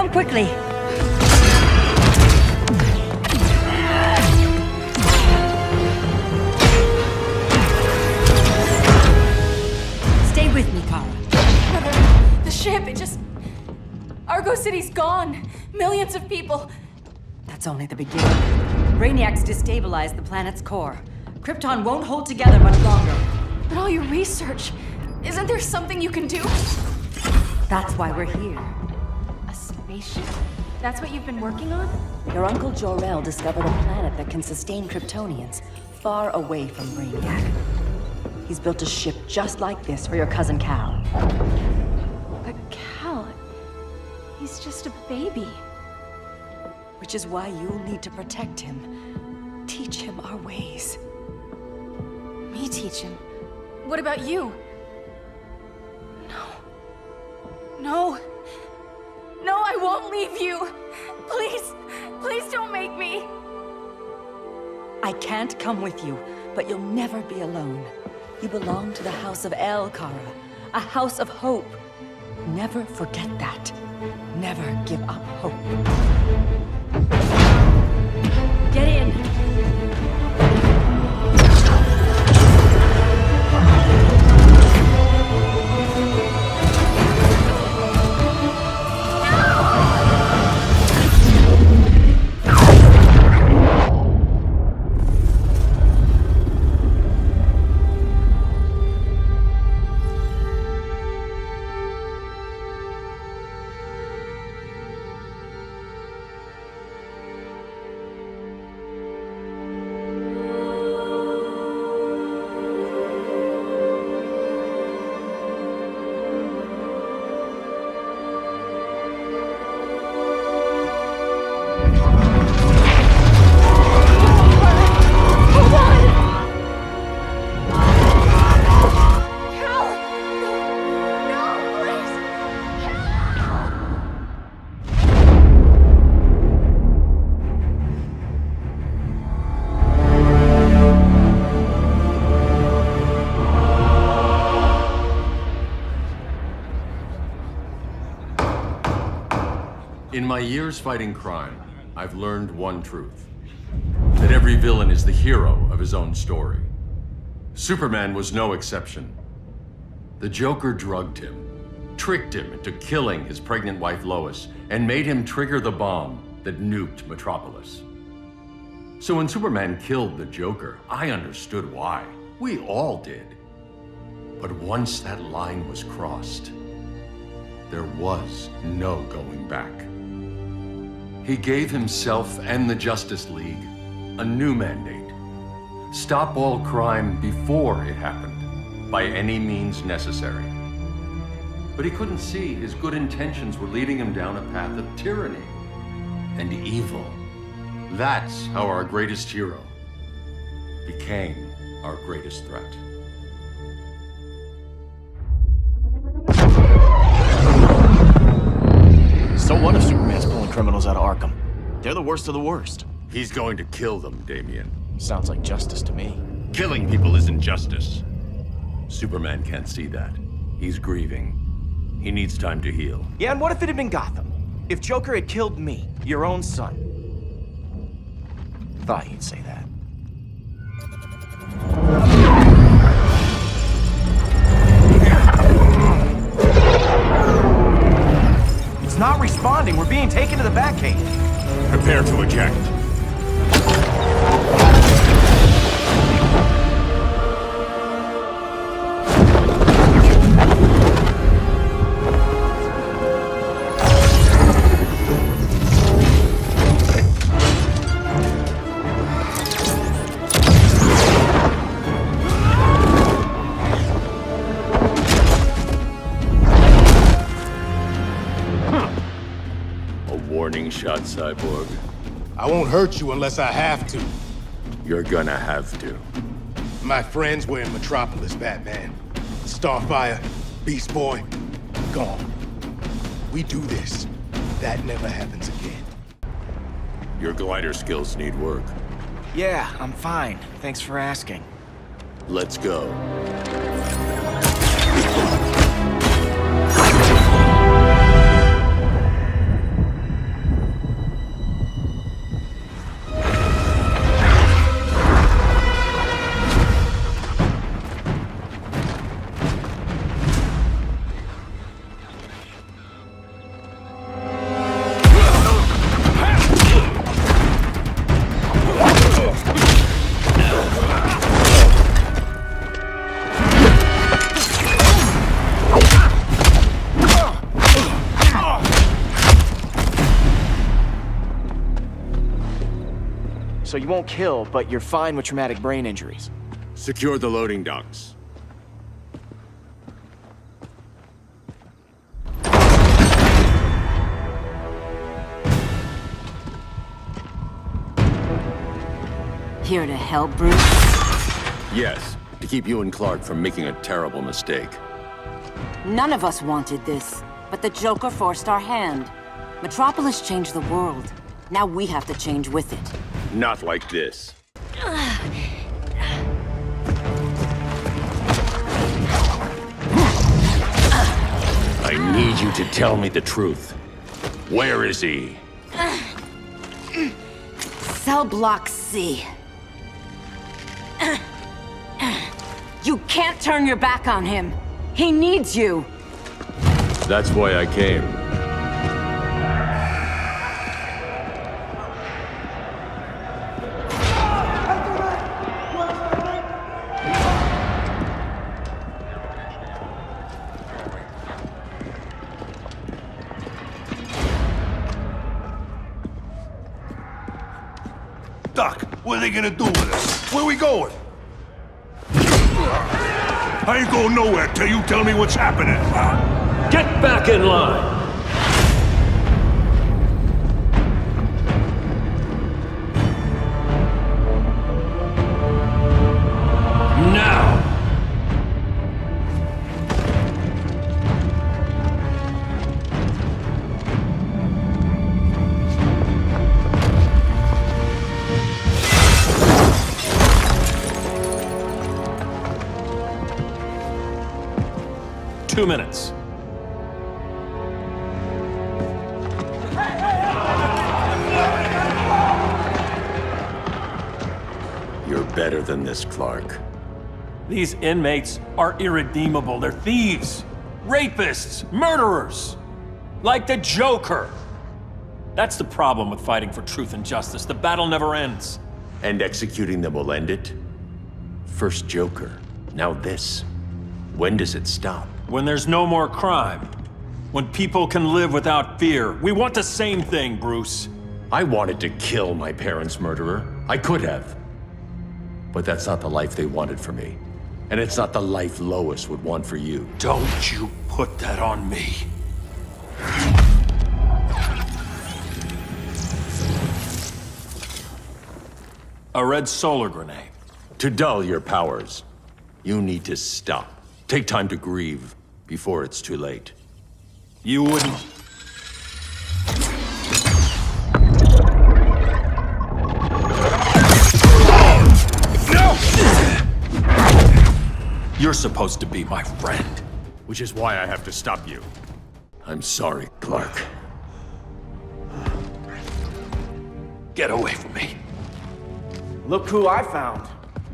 Run quickly! Stay with me, Kara. Brother, the ship, it just... Argo City's gone. Millions of people. That's only the beginning. Brainiacs destabilized the planet's core. Krypton won't hold together much longer. But all your research, isn't there something you can do? That's why we're here. A spaceship? That's what you've been working on? Your uncle Jor-El discovered a planet that can sustain Kryptonians, far away from Brainiac. He's built a ship just like this for your cousin Cal. But Cal... he's just a baby. Which is why you'll need to protect him. Teach him our ways. Me teach him? What about you? No, I won't leave you. Please don't make me. I can't come with you, but you'll never be alone. You belong to the House of El, Kara. A house of hope. Never forget that. Never give up hope. Get in! In my years fighting crime, I've learned one truth. That every villain is the hero of his own story. Superman was no exception. The Joker drugged him, tricked him into killing his pregnant wife Lois, and made him trigger the bomb that nuked Metropolis. So when Superman killed the Joker, I understood why. We all did. But once that line was crossed, there was no going back. He gave himself and the Justice League a new mandate. Stop all crime before it happened, by any means necessary. But he couldn't see his good intentions were leading him down a path of tyranny and evil. That's how our greatest hero became our greatest threat. So what if Superman's pulling criminals out of Arkham? They're the worst of the worst. He's going to kill them, Damian. Sounds like justice to me. Killing people isn't justice. Superman can't see that. He's grieving. He needs time to heal. Yeah, and what if it had been Gotham? If Joker had killed me, your own son? Thought you'd say that. It's not responding. We're being taken to the Batcave. Prepare to eject. Warning shot, Cyborg. I won't hurt you unless I have to. You're gonna have to. My friends were in Metropolis, Batman. Starfire, Beast Boy, gone. We do this. That never happens again. Your glider skills need work. Yeah, I'm fine. Thanks for asking. Let's go. so you won't kill, but you're fine with traumatic brain injuries. Secure the loading docks. Here to help, Bruce? Yes, to keep you and Clark from making a terrible mistake. None of us wanted this, but the Joker forced our hand. Metropolis changed the world. Now we have to change with it. Not like this. I need you to tell me the truth. Where is he? Cell Block C. You can't turn your back on him. He needs you. That's why I came. Doc, what are they gonna do with us? Where we going? I ain't going nowhere till you tell me what's happening. Get back in line! Now! Two minutes. You're better than this, Clark. These inmates are irredeemable. They're thieves, rapists, murderers. Like the Joker. That's the problem with fighting for truth and justice. The battle never ends. And executing them will end it? First Joker, now this. When does it stop? When there's no more crime. When people can live without fear. We want the same thing, Bruce. I wanted to kill my parents' murderer. I could have. But that's not the life they wanted for me. And it's not the life Lois would want for you. Don't you put that on me. A red solar grenade. To dull your powers, you need to stop. Take time to grieve before it's too late. You wouldn't... You're supposed to be my friend. Which is why I have to stop you. I'm sorry, Clark. Get away from me. Look who I found.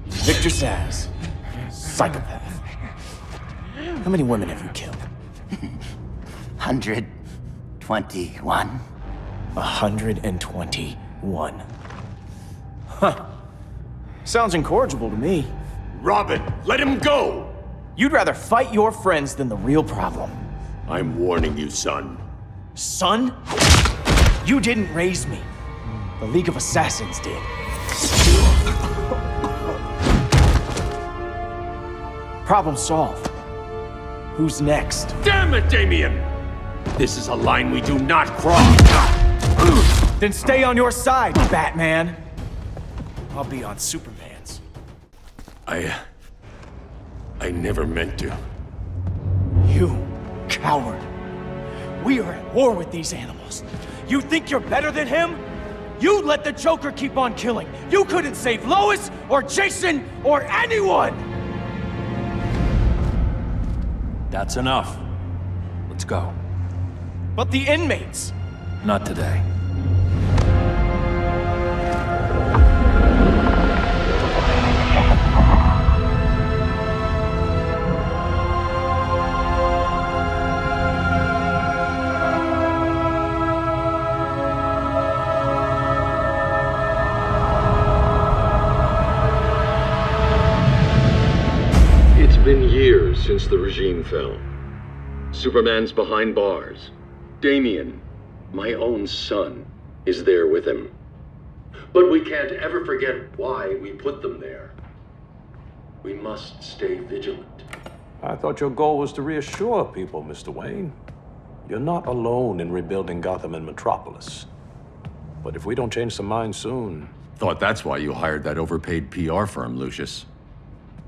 Victor Zsasz. Psychopath. How many women have you killed? 121. 121. Huh. Sounds incorrigible to me. Robin, let him go! You'd rather fight your friends than the real problem. I'm warning you, son. Son? You didn't raise me. The League of Assassins did. Problem solved. Who's next? Damn it, Damien! This is a line we do not cross. Then stay on your side, Batman. I'll be on Superman's. I never meant to. You coward. We are at war with these animals. You think you're better than him? You let the Joker keep on killing. You couldn't save Lois, or Jason, or anyone! That's enough. Let's go. But the inmates. Not today. It's been years since the regime fell. Superman's behind bars. Damien, my own son, is there with him. But we can't ever forget why we put them there. We must stay vigilant. I thought your goal was to reassure people, Mr. Wayne. You're not alone in rebuilding Gotham and Metropolis. But if we don't change some minds soon... Thought that's why you hired that overpaid PR firm, Lucius.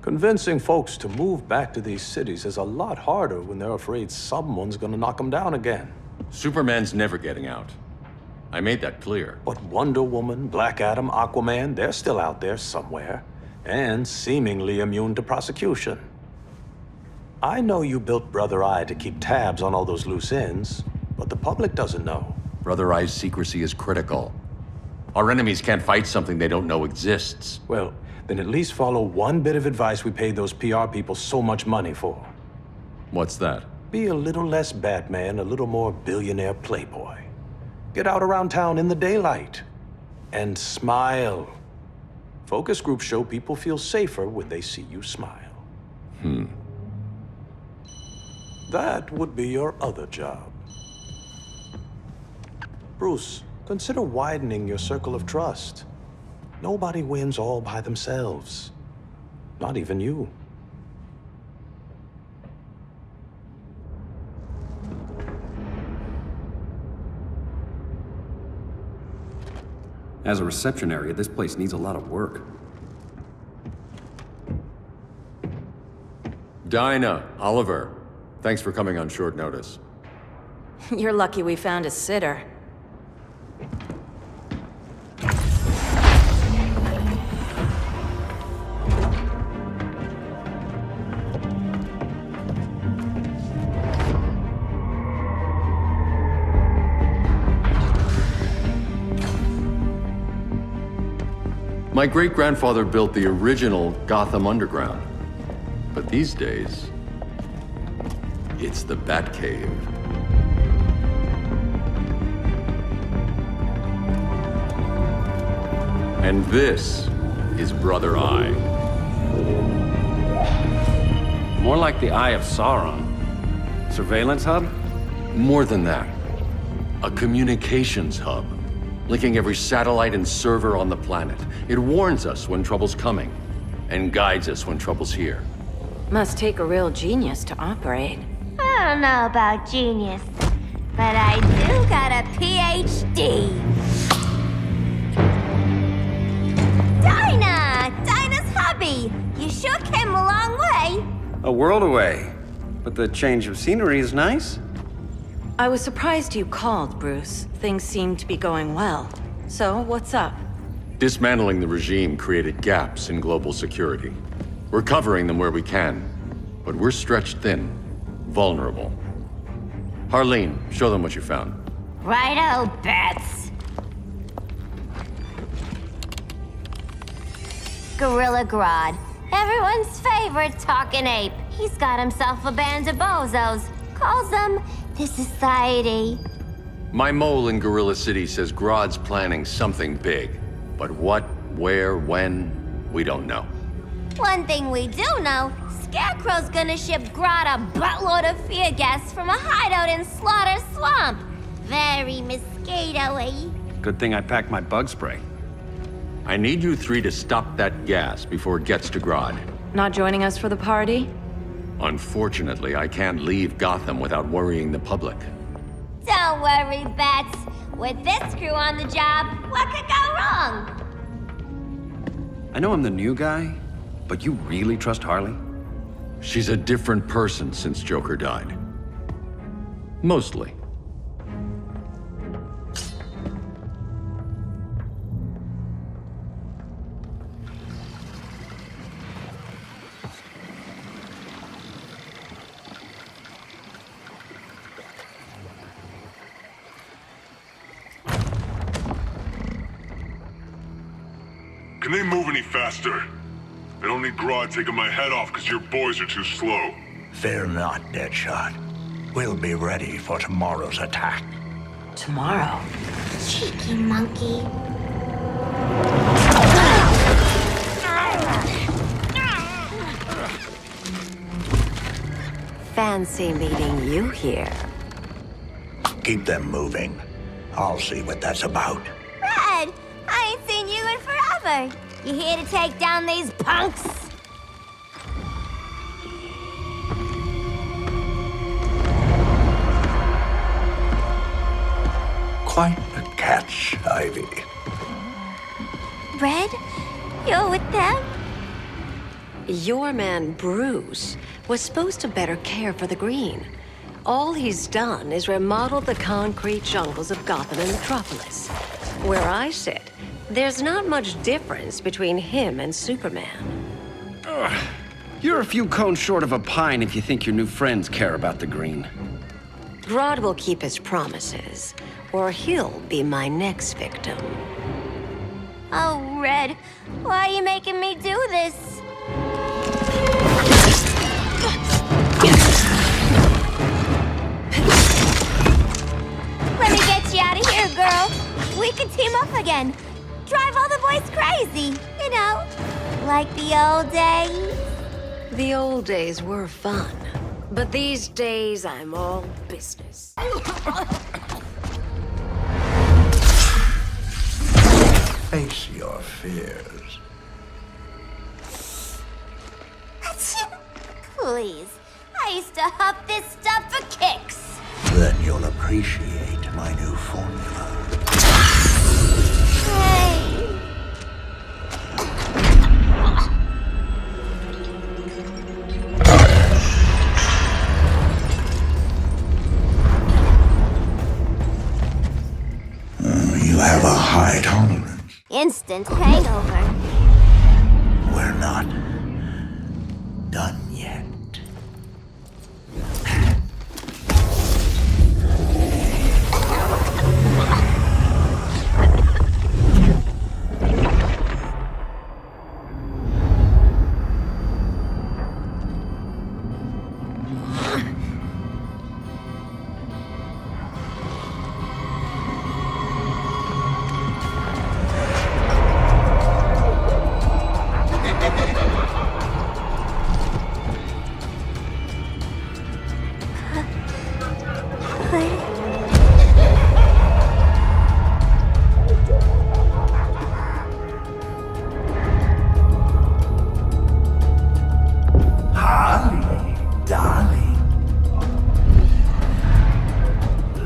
Convincing folks to move back to these cities is a lot harder when they're afraid someone's gonna knock them down again. Superman's never getting out. I made that clear. But Wonder Woman, Black Adam, Aquaman, they're still out there somewhere, and seemingly immune to prosecution. I know you built Brother Eye to keep tabs on all those loose ends, but the public doesn't know. Brother Eye's secrecy is critical. Our enemies can't fight something they don't know exists. Well, then at least follow one bit of advice we paid those PR people so much money for. What's that? Be a little less Batman, a little more billionaire playboy. Get out around town in the daylight. And smile. Focus groups show people feel safer when they see you smile. That would be your other job. Bruce, consider widening your circle of trust. Nobody wins all by themselves. Not even you. As a reception area, this place needs a lot of work. Dinah, Oliver, thanks for coming on short notice. You're lucky we found a sitter. My great-grandfather built the original Gotham Underground. But these days, it's the Batcave. And this is Brother Eye. More like the Eye of Sauron. Surveillance hub? More than that. A communications hub, linking every satellite and server on the planet. It warns us when trouble's coming, and guides us when trouble's here. Must take a real genius to operate. I don't know about genius, but I do got a PhD. Dinah's hubby. You sure came a long way. A world away. But the change of scenery is nice. I was surprised you called, Bruce. Things seem to be going well. So, what's up? Dismantling the regime created gaps in global security. We're covering them where we can, but we're stretched thin, vulnerable. Harleen, show them what you found. Righto, Bats. Gorilla Grodd. Everyone's favorite talking ape. He's got himself a band of bozos. Calls them the Society. My mole in Gorilla City says Grodd's planning something big. But what, where, when, we don't know. One thing we do know, Scarecrow's gonna ship Grodd a buttload of fear gas from a hideout in Slaughter Swamp. Very mosquito-y. Good thing I packed my bug spray. I need you three to stop that gas before it gets to Grodd. Not joining us for the party? Unfortunately, I can't leave Gotham without worrying the public. Don't worry, Bats. With this crew on the job, what could go wrong? I know I'm the new guy, but you really trust Harley? She's a different person since Joker died. Mostly. Can they move any faster? I don't need Grodd taking my head off because your boys are too slow. Fear not, Deadshot. We'll be ready for tomorrow's attack. Tomorrow? Cheeky monkey. Fancy meeting you here. Keep them moving. I'll see what that's about. Red, I ain't seen offer. You here to take down these punks? Quite a catch, Ivy. Red? You're with them? Your man, Bruce, was supposed to better care for the Green. All he's done is remodel the concrete jungles of Gotham and Metropolis. Where I sit, there's not much difference between him and Superman. You're a few cones short of a pine if you think your new friends care about the Green. Grodd will keep his promises, or he'll be my next victim. Oh, Red, why are you making me do this? Let me get you out of here, girl. We can team up again. Drive all the boys crazy, you know, like the old days. The old days were fun, but these days I'm all business. Face your fears. Please, I used to huff this stuff for kicks. Then you'll appreciate my new formula. Hey. You have a high tolerance. Instant hangover. We're not done yet.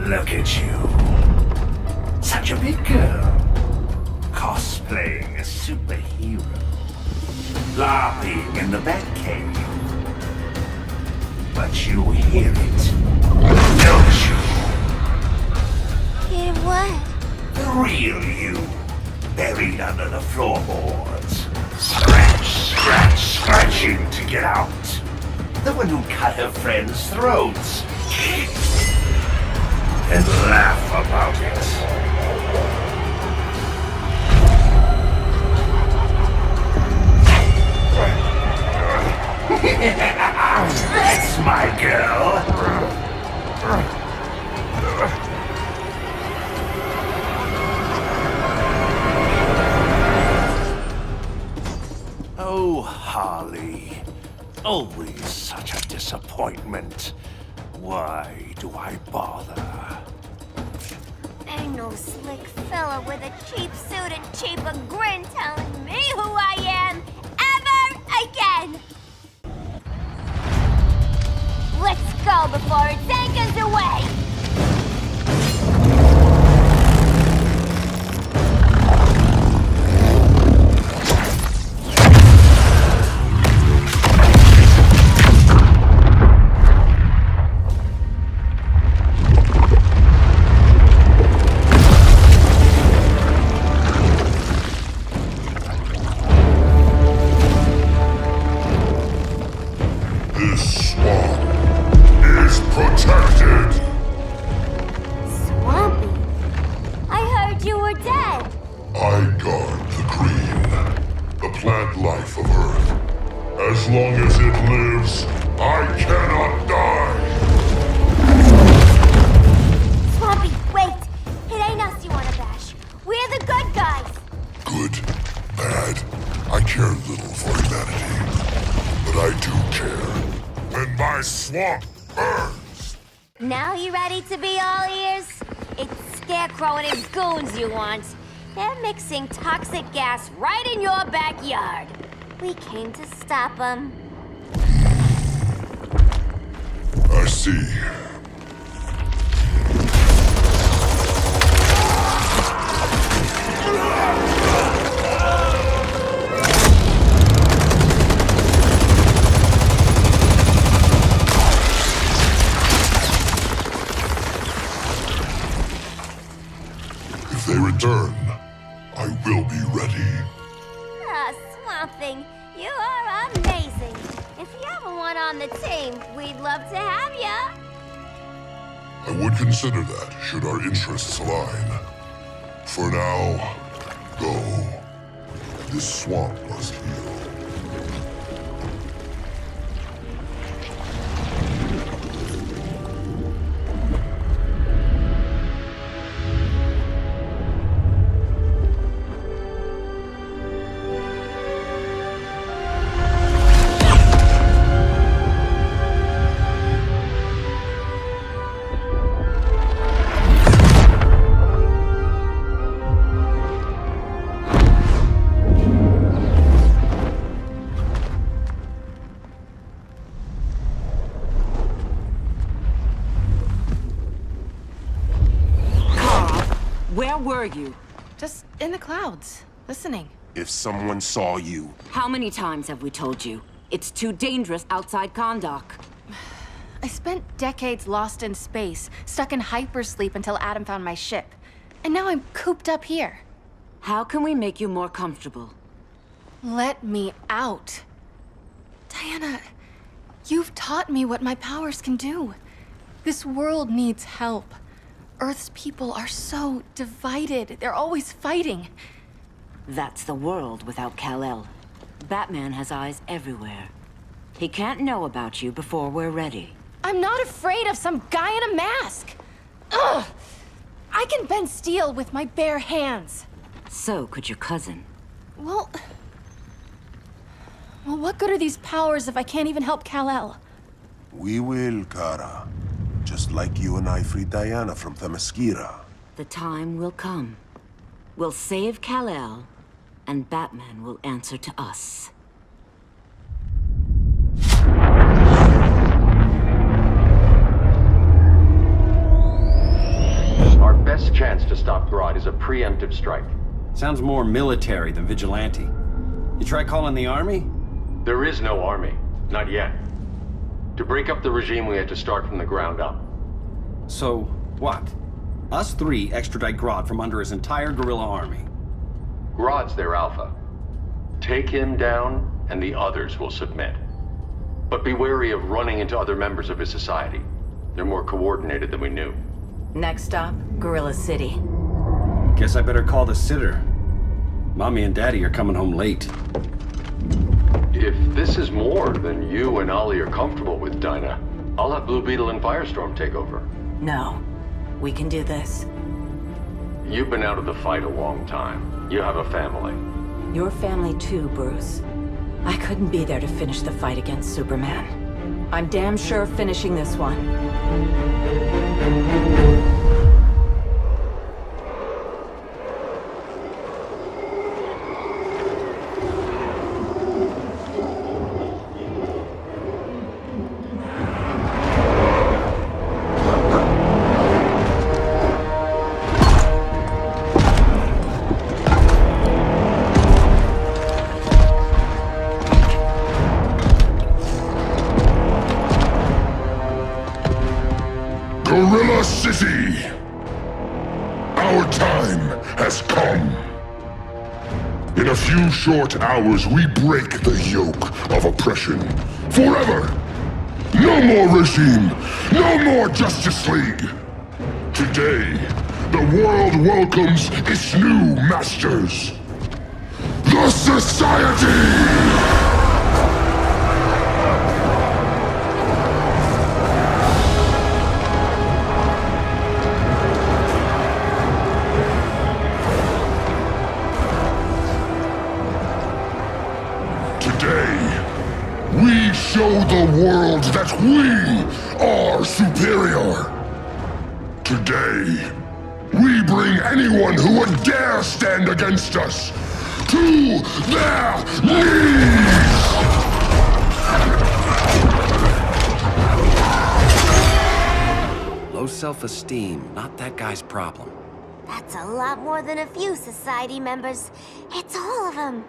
Look at you. Such a big girl. Cosplaying a superhero. LARPing in the Batcave. But you hear it, don't you? Hear what? The real you. Buried under the floorboards. Scratching to get out. The one who cut her friends' throats. And laugh about it. That's my girl. Oh, Harley. Always such a disappointment. Why do I bother? Ain't no slick fella with a cheap suit and cheaper grin telling me who I am ever again. Let's go before it anchors away. This swamp is protected. Swampy? I heard you were dead. I guard the green, the plant life of Earth. As long as it lives, I cannot die. Swampy, wait. It ain't us you wanna bash. We're the good guys. Good, bad, I care little for humanity. But I do care. And my swamp burns. Now you ready to be all ears? It's Scarecrow and his goons you want. They're mixing toxic gas right in your backyard. We came to stop them. I see. If they return, I will be ready. Ah, Swamp Thing, you are amazing. If you ever want on the team, we'd love to have ya. I would consider that, should our interests align. For now, go. This swamp must heal. Where were you? Just in the clouds, listening. If someone saw you, How many times have we told you? It's too dangerous outside Kondak. I spent decades lost in space, stuck in hypersleep until Adam found my ship. And now I'm cooped up here. How can we make you more comfortable? Let me out. Diana, you've taught me what my powers can do. This world needs help. Earth's people are so divided. They're always fighting. That's the world without Kal-El. Batman has eyes everywhere. He can't know about you before we're ready. I'm not afraid of some guy in a mask. Ugh! I can bend steel with my bare hands. So could your cousin. Well, what good are these powers if I can't even help Kal-El? we will, Kara. Just like you and I freed Diana from Themyscira. The time will come. We'll save Kal-El, and Batman will answer to us. Our best chance to stop Grodd is a preemptive strike. Sounds more military than vigilante. You try calling the army? There is no army. Not yet. To break up the regime, we had to start from the ground up. So, what? Us three extradite Grodd from under his entire guerrilla army. Grodd's their alpha. Take him down, and the others will submit. But be wary of running into other members of his society. They're more coordinated than we knew. Next stop, Gorilla City. Guess I better call the sitter. Mommy and Daddy are coming home late. If this is more than you and Ollie are comfortable with, Dinah, I'll have Blue Beetle and Firestorm take over. No. We can do this. You've been out of the fight a long time. You have a family. Your family too, Bruce. I couldn't be there to finish the fight against Superman. I'm damn sure finishing this one. Gorilla City! Our time has come. In a few short hours, we break the yoke of oppression. Forever! No more regime! No more Justice League! Today, the world welcomes its new masters. The Society! We show the world that we are superior. Today, We bring anyone who would dare stand against us to their knees! Low self-esteem, not that guy's problem. That's a lot more than a few society members. It's all of them.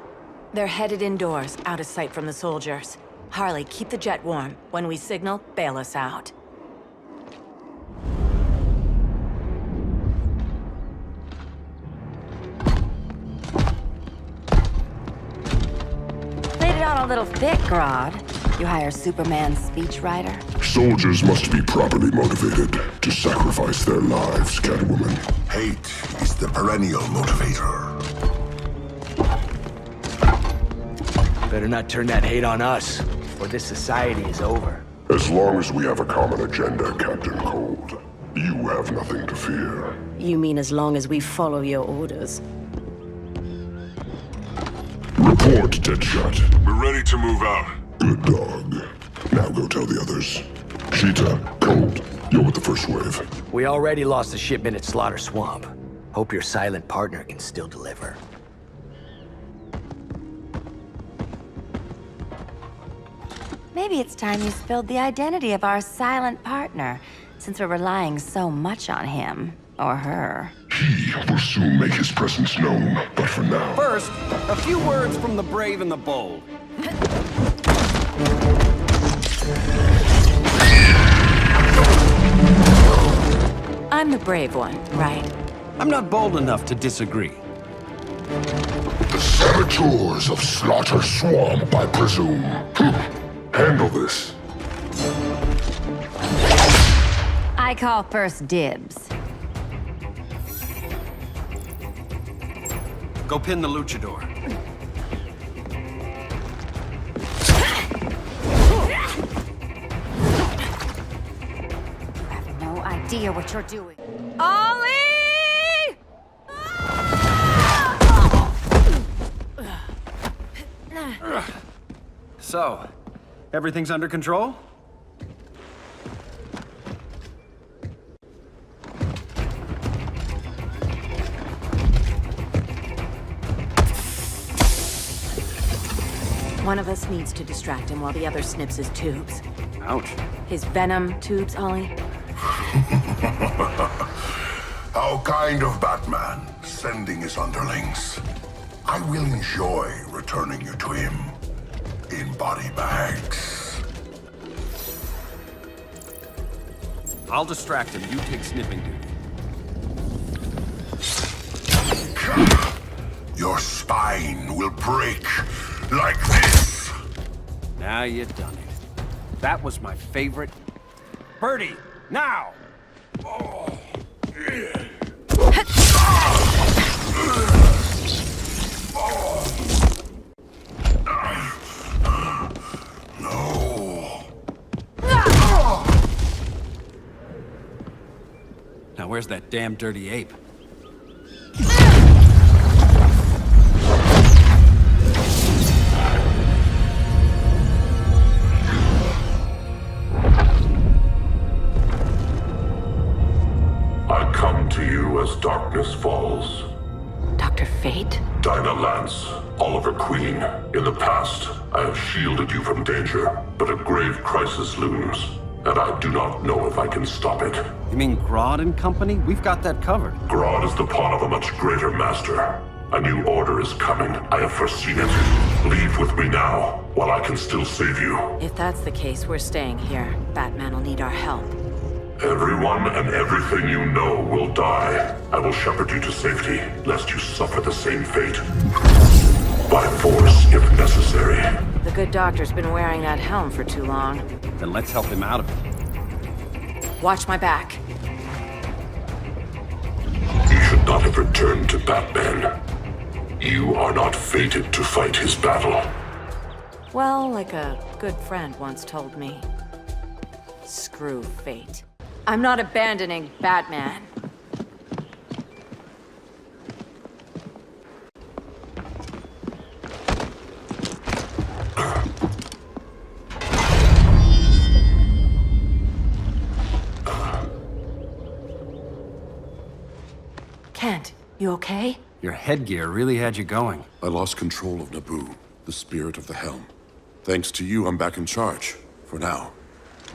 They're headed indoors, out of sight from the soldiers. Harley, keep the jet warm. When we signal, bail us out. Played it on a little thick, Grodd. You hire Superman's speechwriter? Soldiers must be properly motivated to sacrifice their lives, Catwoman. Hate is the perennial motivator. Better not turn that hate on us, or this society is over. As long as we have a common agenda, Captain Cold, you have nothing to fear. You mean as long as we follow your orders? Report, Deadshot. We're ready to move out. Good dog. Now go tell the others. Cheetah, Cold, you're with the first wave. We already lost a shipment at Slaughter Swamp. Hope your silent partner can still deliver. Maybe it's time you spilled the identity of our silent partner, since we're relying so much on him. Or her. He will soon make his presence known, but for now... First, a few words from the brave and the bold. I'm the brave one, right? I'm not bold enough to disagree. The saboteurs of Slaughter Swamp, I presume. Handle this. I call first dibs. Go pin the luchador. You have no idea what you're doing. Ollie! So, everything's under control? One of us needs to distract him while the other snips his tubes. Ouch. His venom tubes, Ollie? How kind of Batman, sending his underlings. I will enjoy returning you to him in body bags. I'll distract him. You take snipping duty. Your spine will break like this. Now you done it. That was my favorite. Birdie, now! No. Now where's that damn dirty ape? As darkness falls. Dr. Fate? Dinah Lance, Oliver Queen. In the past, I have shielded you from danger, but a grave crisis looms, and I do not know if I can stop it. You mean Grodd and company? We've got that covered. Grodd is the pawn of a much greater master. A new order is coming. I have foreseen it. Leave with me now, while I can still save you. If that's the case, we're staying here. Batman will need our help. Everyone and everything you know will die. I will shepherd you to safety, lest you suffer the same fate. By force, if necessary. The good doctor's been wearing that helm for too long. Then let's help him out of it. Watch my back. You should not have returned to Batman. You are not fated to fight his battle. Well, like a good friend once told me. Screw fate. I'm not abandoning Batman. Kent, you okay? Your headgear really had you going. I lost control of Naboo, the spirit of the helm. Thanks to you, I'm back in charge. For now.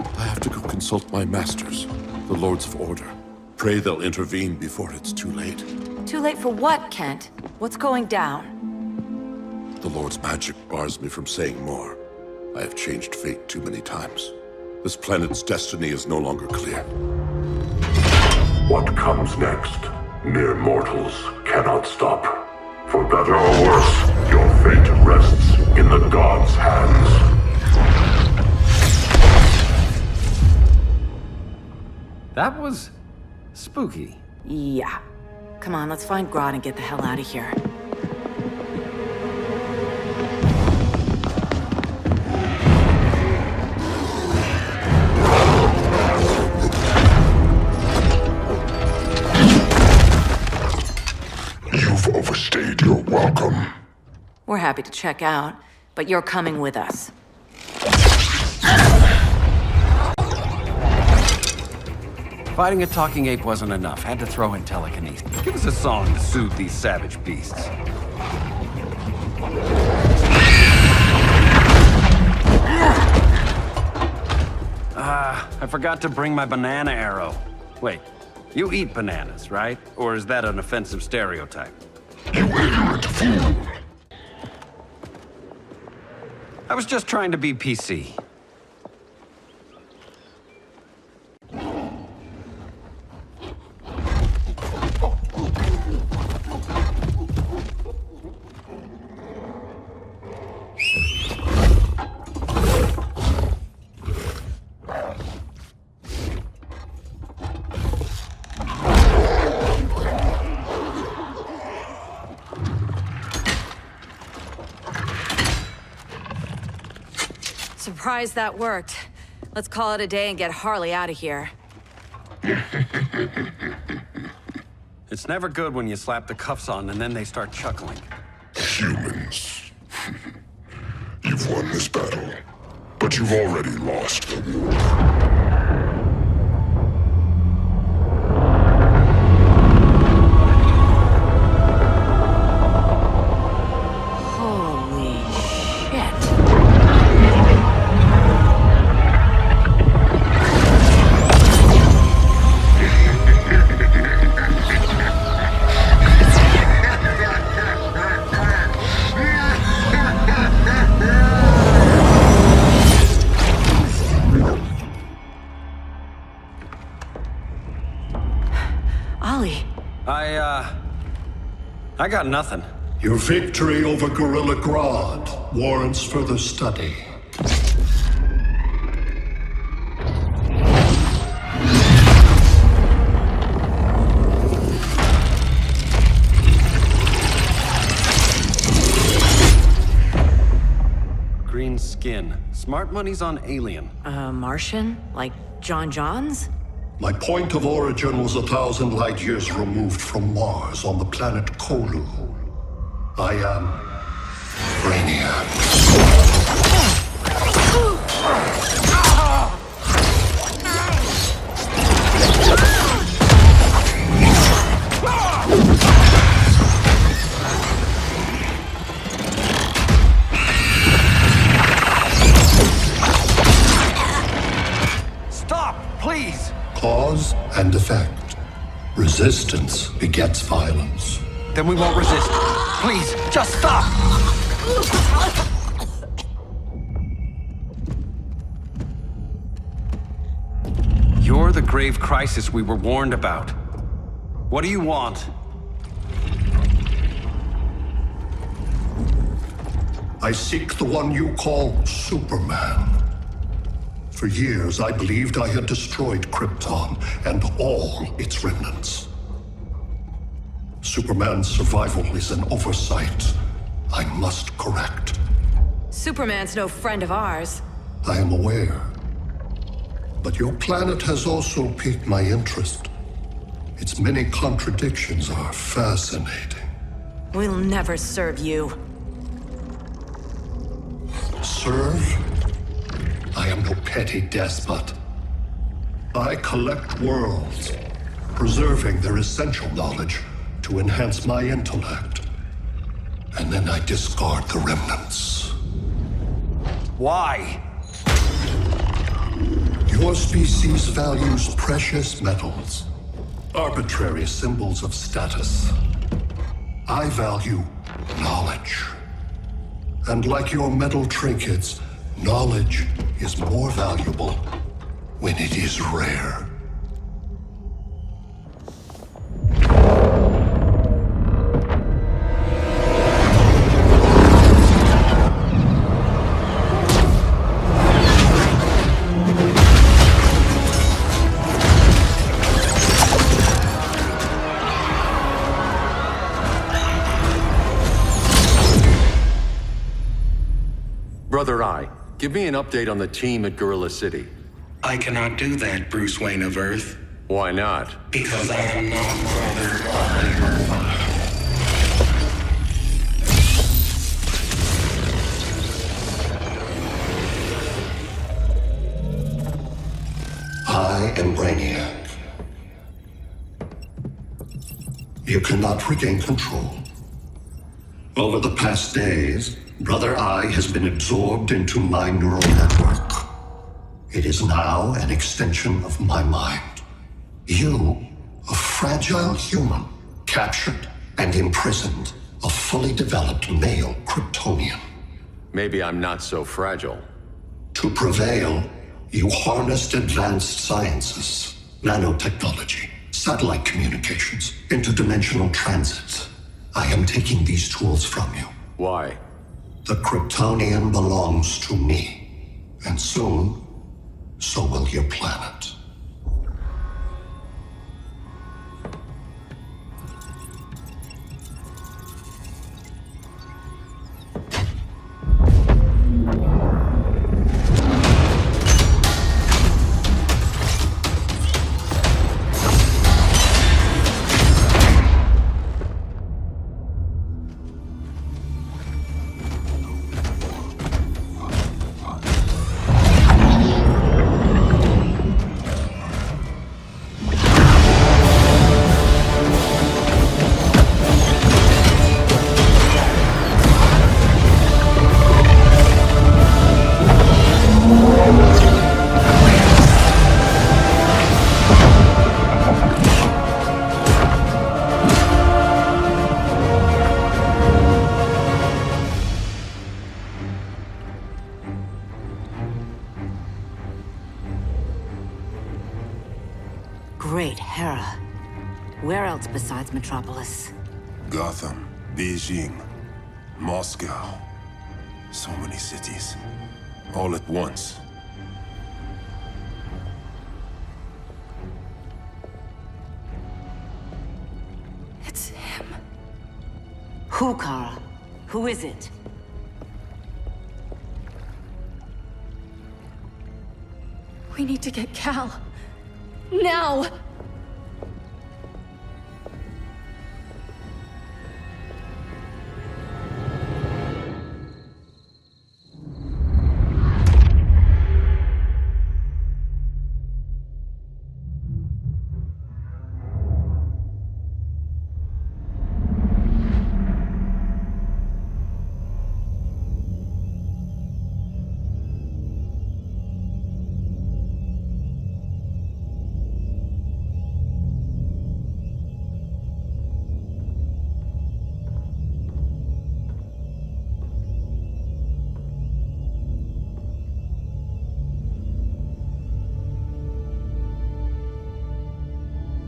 I have to go consult my masters, the Lords of Order. Pray they'll intervene before it's too late. Too late for what, Kent? What's going down? The Lord's magic bars me from saying more. I have changed fate too many times. This planet's destiny is no longer clear. What comes next, mere mortals cannot stop. For better or worse, your fate rests in the gods' hands. That was spooky. Yeah. Come on, let's find Grodd and get the hell out of here. You've overstayed your welcome. We're happy to check out, but you're coming with us. Fighting a talking ape wasn't enough. Had to throw in telekinesis. Give us a song to soothe these savage beasts. I forgot to bring my banana arrow. Wait, you eat bananas, right? Or is that an offensive stereotype? You ignorant fool! I was just trying to be PC. Surprised that worked. Let's call it a day and get Harley out of here. It's never good when you slap the cuffs on and then they start chuckling. Humans. You've won this battle, but you've already lost the war. I got nothing. Your victory over Gorilla Grodd warrants further study. Green skin. Smart money's on alien. Martian? Like John Johns? My point of origin was 1,000 light years removed from Mars on the planet Kolu. I am Brainiac. Stop, please! Cause and effect. Resistance begets violence. Then we won't resist. Please, just stop! You're the grave crisis we were warned about. What do you want? I seek the one you call Superman. For years, I believed I had destroyed Krypton and all its remnants. Superman's survival is an oversight I must correct. Superman's no friend of ours. I am aware. But your planet has also piqued my interest. Its many contradictions are fascinating. We'll never serve you. Serve? I am no petty despot. I collect worlds, preserving their essential knowledge to enhance my intellect, and then I discard the remnants. Why? Your species values precious metals, arbitrary symbols of status. I value knowledge. And like your metal trinkets, knowledge is more valuable when it is rare. Brother Eye, give me an update on the team at Gorilla City. I cannot do that, Bruce Wayne of Earth. Why not? Because I am not Brother Eye. I am Brainiac. You cannot regain control. Over the past days, Brother Eye has been absorbed into my neural network. It is now an extension of my mind. You, a fragile human, captured and imprisoned a fully developed male Kryptonian. Maybe I'm not so fragile. To prevail, you harnessed advanced sciences, nanotechnology, satellite communications, interdimensional transit. I am taking these tools from you. Why? The Kryptonian belongs to me, and soon, so will your planet. Great Hera. Where else besides Metropolis? Gotham, Beijing, Moscow. So many cities. All at once. It's him. Who, Kara? Who is it? We need to get Cal. Now!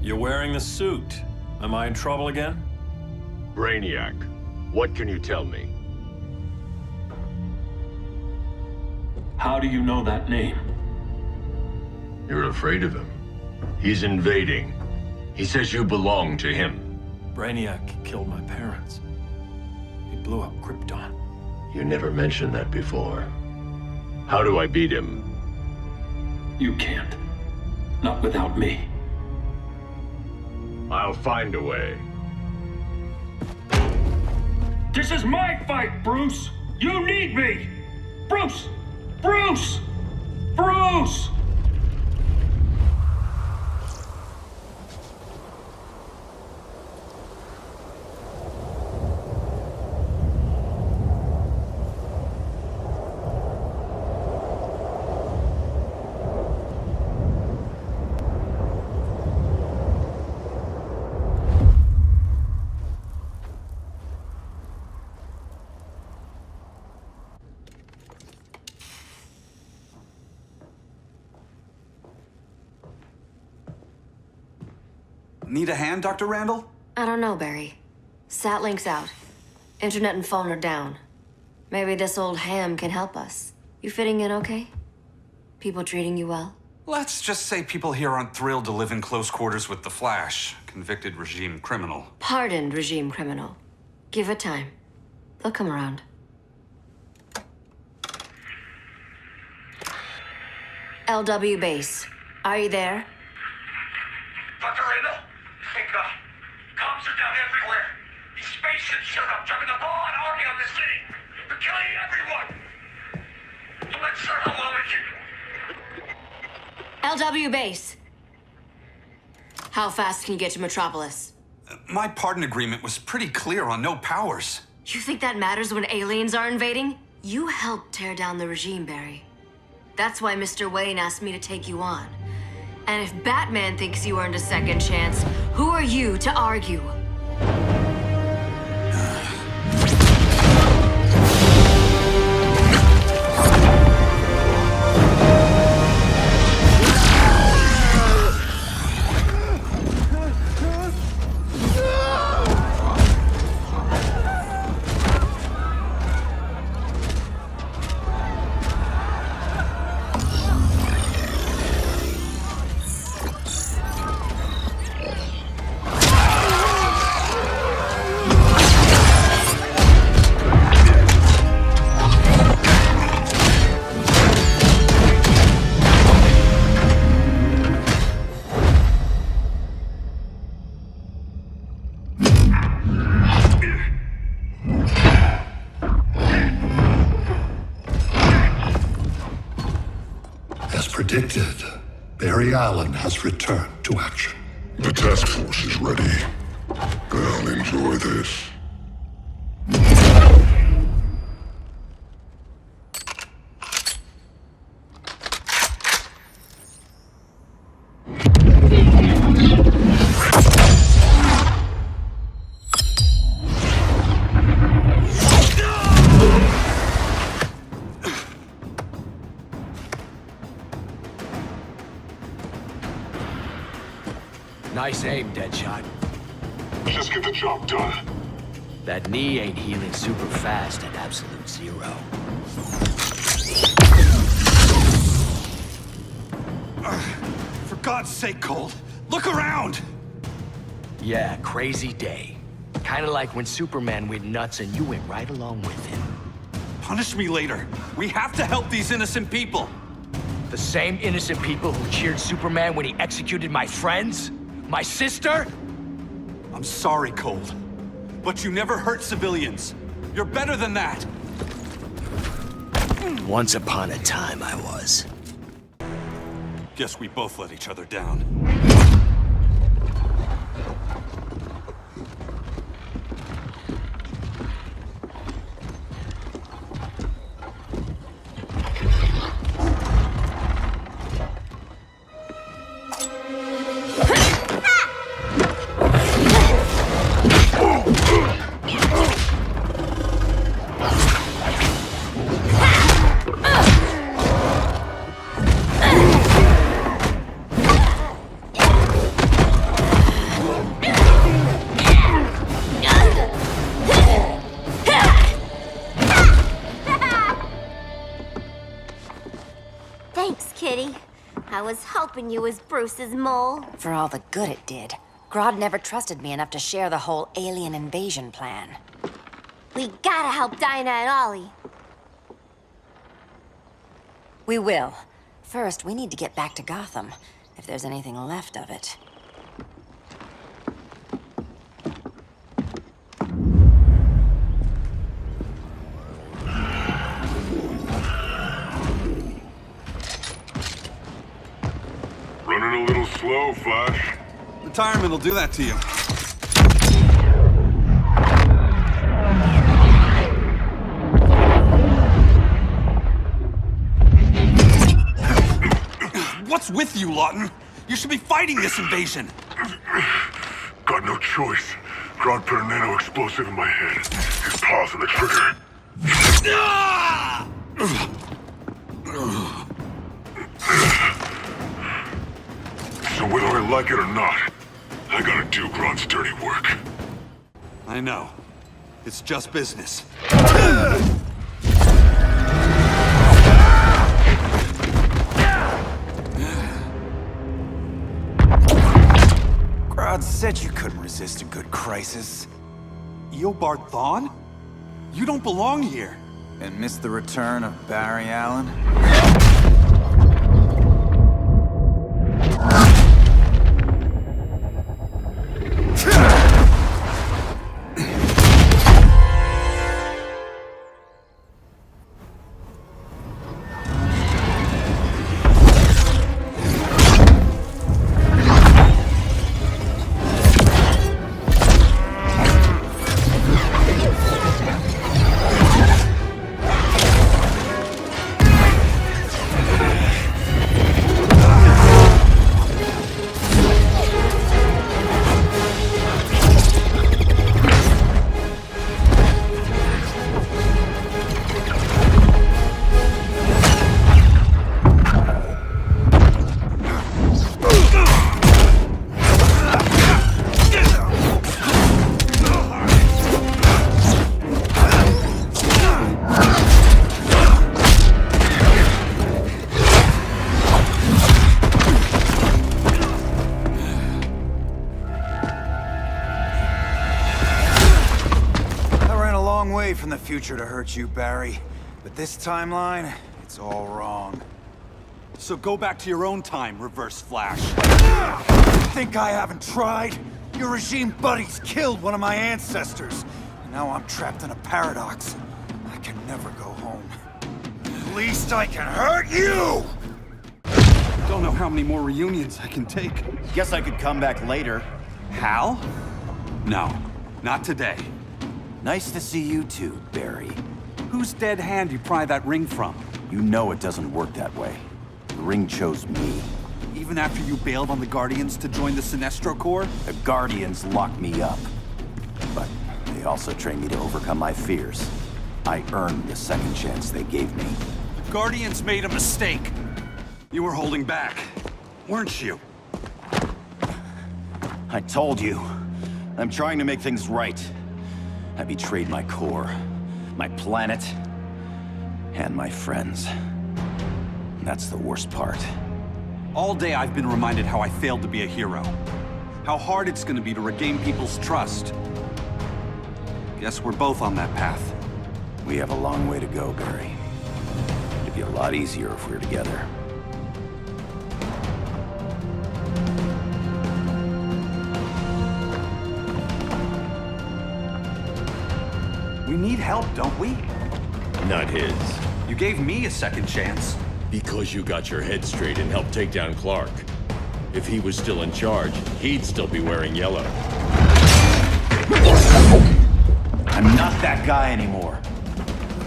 You're wearing the suit. Am I in trouble again? Brainiac, what can you tell me? How do you know that name? You're afraid of him. He's invading. He says you belong to him. Brainiac killed my parents. He blew up Krypton. You never mentioned that before. How do I beat him? You can't. Not without me. I'll find a way. This is my fight, Bruce! You need me! Bruce! Bruce! Bruce! Need a hand, Dr. Randall? I don't know, Barry. Sat link's out. Internet and phone are down. Maybe this old ham can help us. You fitting in okay? People treating you well? Let's just say people here aren't thrilled to live in close quarters with the Flash, convicted regime criminal. Pardoned regime criminal. Give it time. They'll come around. LW base. Are you there? Dr. Randall? Comms are down everywhere. These spaceships showed up, driving the ball and army on the city. They're killing everyone. So let's start how well we can. LW base. How fast can you get to Metropolis? My pardon agreement was pretty clear on no powers. You think that matters when aliens are invading? You helped tear down the regime, Barry. That's why Mr. Wayne asked me to take you on. And if Batman thinks you earned a second chance, who are you to argue? Predicted, Barry Allen has returned to action. The task force is ready. I'll enjoy this. Nice aim, Deadshot. Just get the job done. That knee ain't healing super fast at absolute zero. For God's sake, Cold, look around! Yeah, crazy day. Kinda like when Superman went nuts and you went right along with him. Punish me later. We have to help these innocent people. The same innocent people who cheered Superman when he executed my friends? My sister? I'm sorry, Cold, but you never hurt civilians. You're better than that. Once upon a time, I was. Guess we both let each other down. Thanks, Kitty. I was hoping you was Bruce's mole. For all the good it did. Grodd never trusted me enough to share the whole alien invasion plan. We gotta help Dinah and Ollie. We will. First, we need to get back to Gotham, if there's anything left of it. Running a little slow, Flash. Retirement will do that to you. What's with you, Lawton? You should be fighting this invasion. Got no choice. Grodd put a nano-explosive in my head. His paws on the trigger. So whether I like it or not, I I gotta do Grodd's dirty work. I know. It's just business. Grodd said you couldn't resist a good crisis. Eobard Thawne? You don't belong here. And miss the return of Barry Allen? From the future to hurt you, Barry. But this timeline, it's all wrong. So go back to your own time, Reverse Flash. Think I haven't tried? Your regime buddies killed one of my ancestors. And now I'm trapped in a paradox. I can never go home. At least I can hurt you! Don't know how many more reunions I can take. Guess I could come back later. Hal? No, not today. Nice to see you too, Barry. Whose dead hand you pry that ring from? You know it doesn't work that way. The ring chose me. Even after you bailed on the Guardians to join the Sinestro Corps? The Guardians locked me up. But they also trained me to overcome my fears. I earned the second chance they gave me. The Guardians made a mistake. You were holding back, weren't you? I told you. I'm trying to make things right. I betrayed my core, my planet, and my friends. And that's the worst part. All day I've been reminded how I failed to be a hero. How hard it's gonna be to regain people's trust. Guess we're both on that path. We have a long way to go, Barry. It'd be a lot easier if we were together. We need help, don't we? Not his. You gave me a second chance. Because you got your head straight and helped take down Clark. If he was still in charge, he'd still be wearing yellow. I'm not that guy anymore.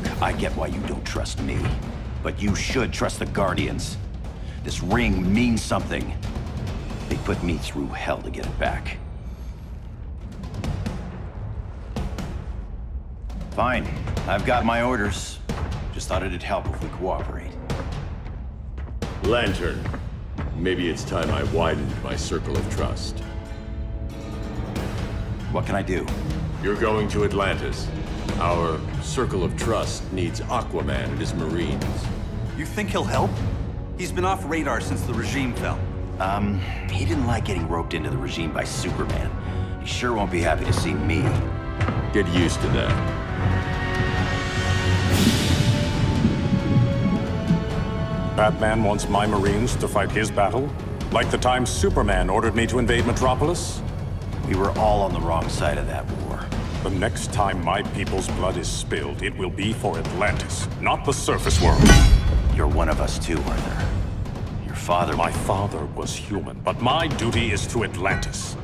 Look, I get why you don't trust me. But you should trust the Guardians. This ring means something. They put me through hell to get it back. Fine. I've got my orders. Just thought it'd help if we cooperate. Lantern. Maybe it's time I widened my circle of trust. What can I do? You're going to Atlantis. Our circle of trust needs Aquaman and his Marines. You think he'll help? He's been off radar since the regime fell. He didn't like getting roped into the regime by Superman. He sure won't be happy to see me. Get used to that. Batman wants my Marines to fight his battle? Like the time Superman ordered me to invade Metropolis? We were all on the wrong side of that war. The next time my people's blood is spilled, it will be for Atlantis, not the surface world. You're one of us too, Arthur. Your father... My father was human, but my duty is to Atlantis.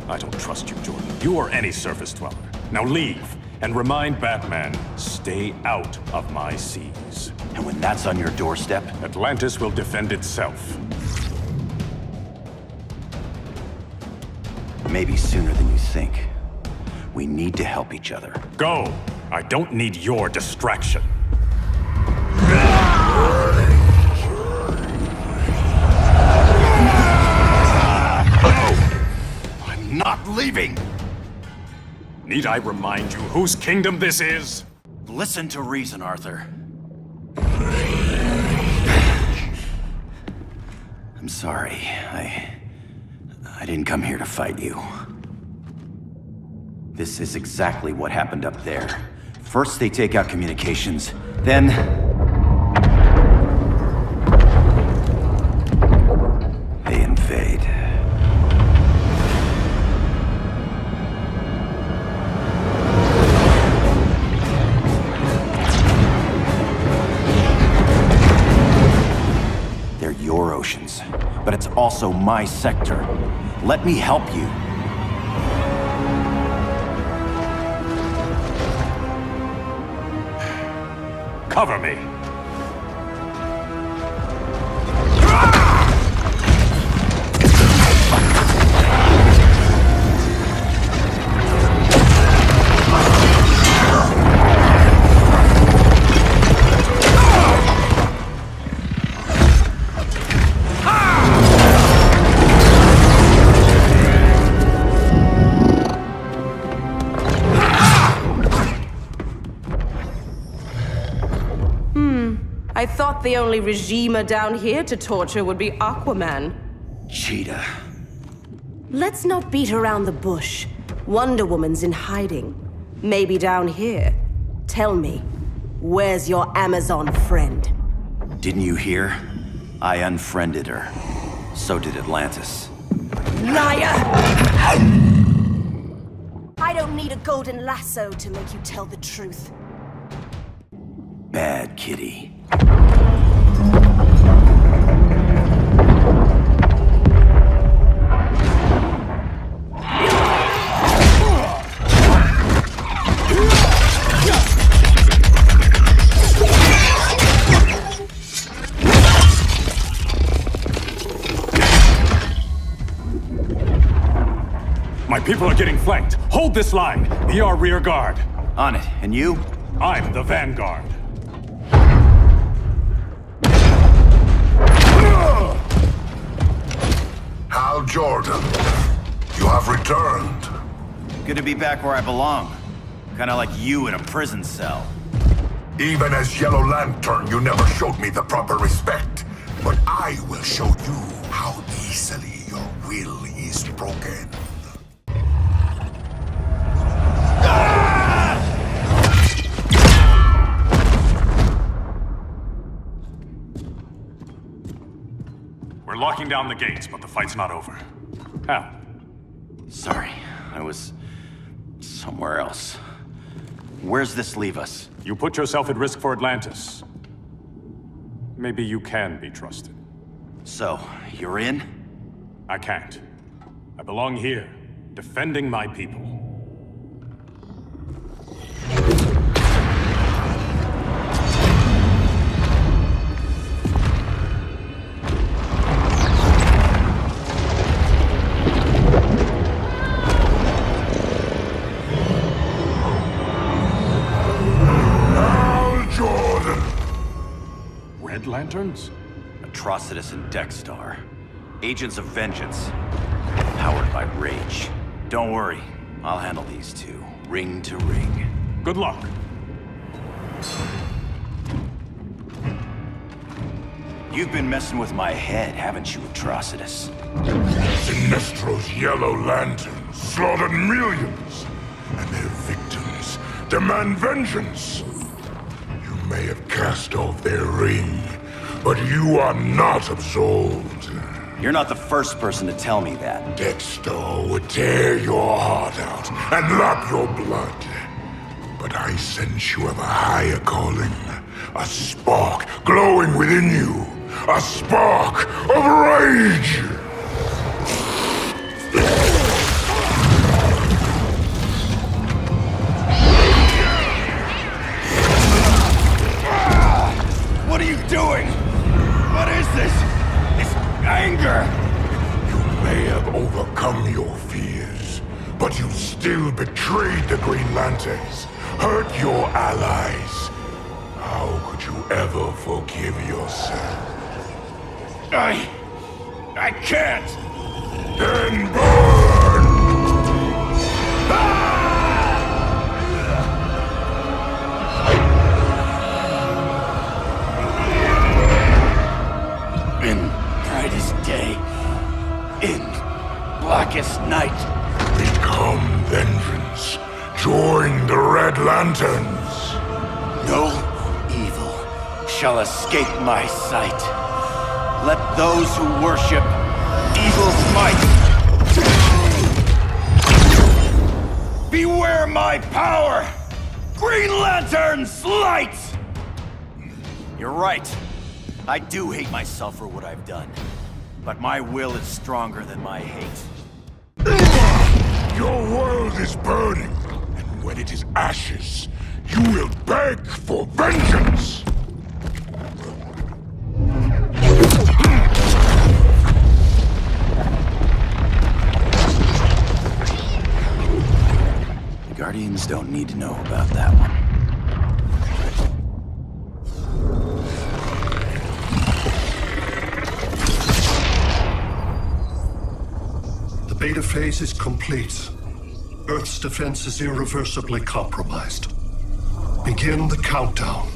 I don't trust you, Jordan. You or any surface dweller. Now leave, and remind Batman, stay out of my seas. And when that's on your doorstep? Atlantis will defend itself. Maybe sooner than you think. We need to help each other. Go! I don't need your distraction. not leaving! Need I remind you whose kingdom this is? Listen to reason, Arthur. I'm sorry. I didn't come here to fight you. This is exactly what happened up there. First they take out communications, then... they invade. They're your oceans, but it's also my sector. Let me help you. Cover me. I thought the only regimer down here to torture would be Aquaman. Cheetah. Let's not beat around the bush. Wonder Woman's in hiding. Maybe down here. Tell me, where's your Amazon friend? Didn't you hear? I unfriended her. So did Atlantis. Liar! I don't need a golden lasso to make you tell the truth. Bad kitty. My people are getting flanked. Hold this line. Be our rear guard. On it. And you? I'm the vanguard. Hal Jordan, you have returned. Good to be back where I belong. Kinda like you in a prison cell. Even as Yellow Lantern, you never showed me the proper respect. But I will show you how easily your will is broken. We're locking down the gates, but the fight's not over. Hal. Sorry, I was somewhere else. Where's this leave us? You put yourself at risk for Atlantis. Maybe you can be trusted. So, you're in? I can't. I belong here, defending my people. Lanterns? Atrocitus and Dexstar. Agents of Vengeance. Powered by rage. Don't worry, I'll handle these two, ring to ring. Good luck. You've been messing with my head, haven't you, Atrocitus? Sinestro's Yellow Lanterns slaughtered millions, and their victims demand vengeance. You may have cast off their ring, but you are not absolved. You're not the first person to tell me that. Dexter would tear your heart out and lap your blood. But I sense you have a higher calling. A spark glowing within you. A spark of rage! What are you doing? What is this? This anger! You may have overcome your fears, but you still betrayed the Green Lanterns, hurt your allies. How could you ever forgive yourself? I can't! Then burn! lanterns. No evil shall escape my sight. Let those who worship evil's might beware my power! Green Lantern's light! You're right. I do hate myself for what I've done. But my will is stronger than my hate. Your world is burning, and when it is ashes, you will beg for vengeance! The Guardians don't need to know about that one. The beta phase is complete. Earth's defense is irreversibly compromised. Begin the countdown.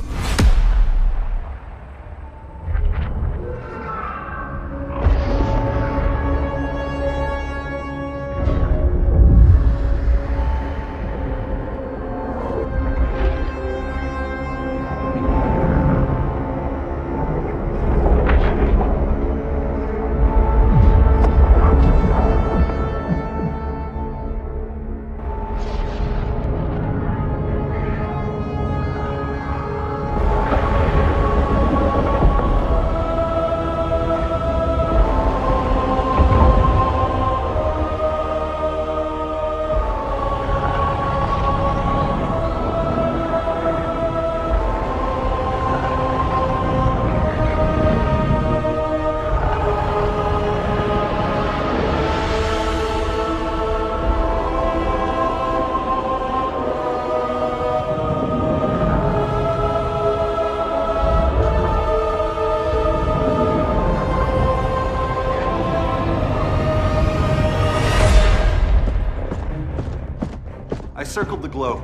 I circled the globe.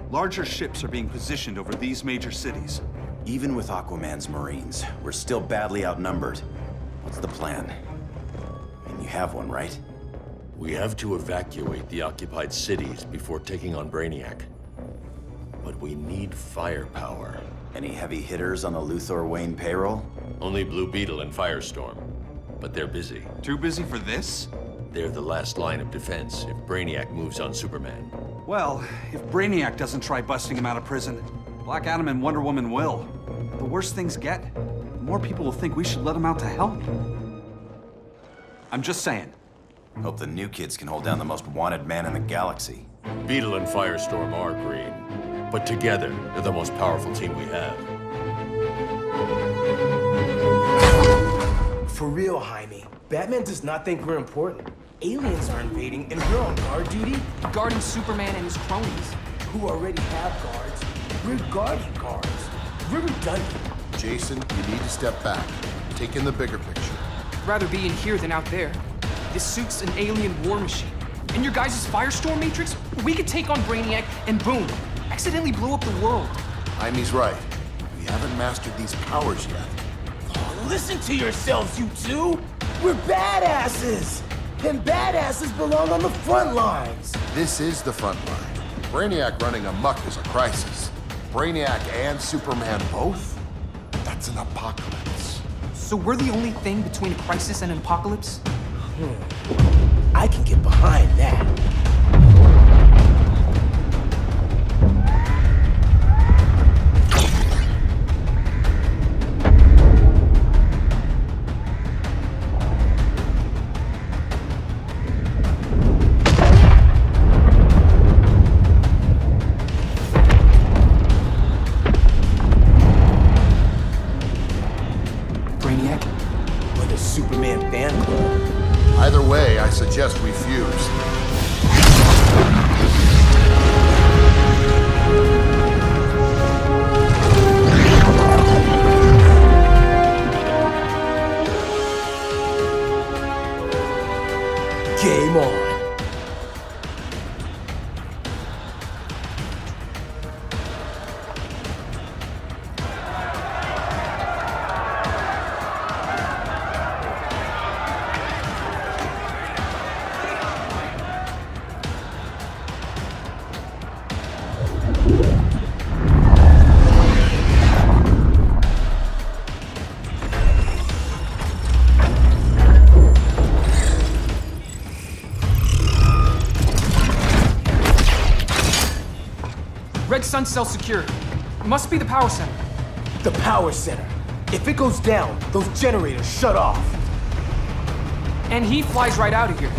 Larger ships are being positioned over these major cities. Even with Aquaman's Marines, we're still badly outnumbered. What's the plan? And you have one, right? We have to evacuate the occupied cities before taking on Brainiac. But we need firepower. Any heavy hitters on the Luthor Wayne payroll? Only Blue Beetle and Firestorm. But they're busy. Too busy for this? They're the last line of defense if Brainiac moves on Superman. Well, if Brainiac doesn't try busting him out of prison, Black Adam and Wonder Woman will. The worse things get, the more people will think we should let him out to help. I'm just saying. Hope the new kids can hold down the most wanted man in the galaxy. Beetle and Firestorm are green, but together, they're the most powerful team we have. For real, Jaime. Batman does not think we're important. Aliens are invading, and we're on guard duty? Guarding Superman and his cronies. Who already have guards. We're guarding guards. We're redundant. Jason, you need to step back. Take in the bigger picture. I'd rather be in here than out there. This suit's an alien war machine. In your guys' Firestorm Matrix, we could take on Brainiac and boom, accidentally blow up the world. Jaime's right. We haven't mastered these powers yet. Oh, listen to yourselves, you two! We're badasses! And badasses belong on the front lines! This is the front line. Brainiac running amok is a crisis. Brainiac and Superman both? That's an apocalypse. So we're the only thing between a crisis and an apocalypse? I can get behind that. Either way, I suggest we fuse. like Sun Cell secure. It must be the power center. The power center. If it goes down, those generators shut off. And he flies right out of here.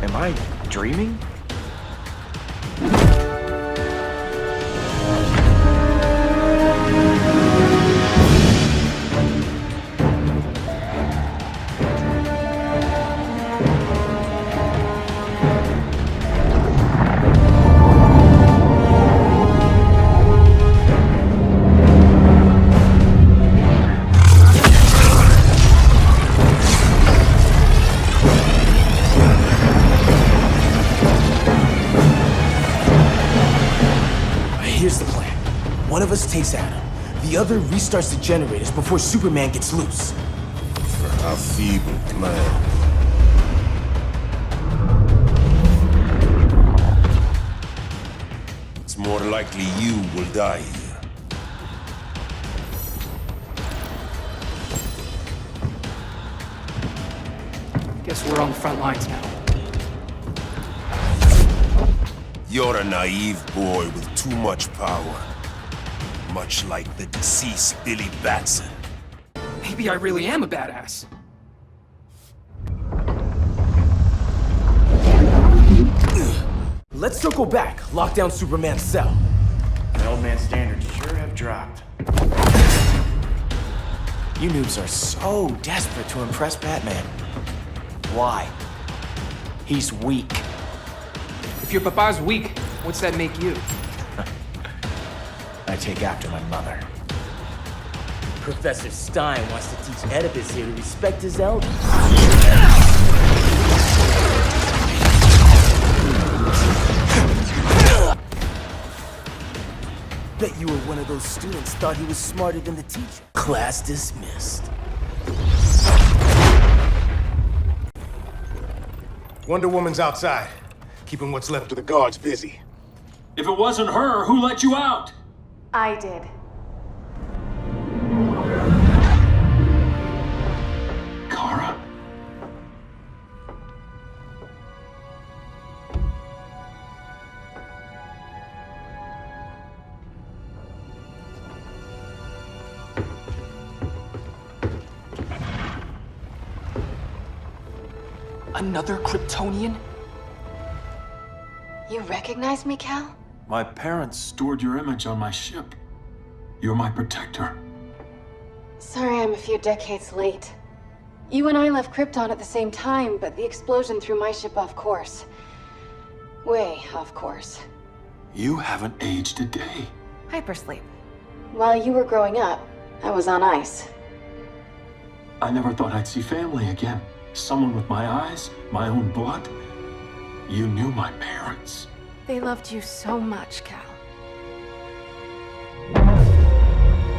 Am I dreaming? Here's the plan. One of us takes Adam. The other restarts the generators before Superman gets loose. A feeble plan. It's more likely you will die here. Guess we're on the front lines now. You're a naive boy with too much power. Much like the deceased Billy Batson. Maybe I really am a badass. Let's circle back, lock down Superman's cell. The old man's standards sure have dropped. You noobs are so desperate to impress Batman. Why? He's weak. If your papa's weak, what's that make you? I take after my mother. Professor Stein wants to teach Oedipus here to respect his elders. Bet you were one of those students thought he was smarter than the teacher. Class dismissed. Wonder Woman's outside, keeping what's left of the guards busy. If it wasn't her, who let you out? I did. Kara? Another Kryptonian? You recognize me, Cal? My parents stored your image on my ship. You're my protector. Sorry I'm a few decades late. You and I left Krypton at the same time, but the explosion threw my ship off course. Way off course. You haven't aged a day. Hypersleep. While you were growing up, I was on ice. I never thought I'd see family again. Someone with my eyes, my own blood. You knew my parents. They loved you so much, Cal.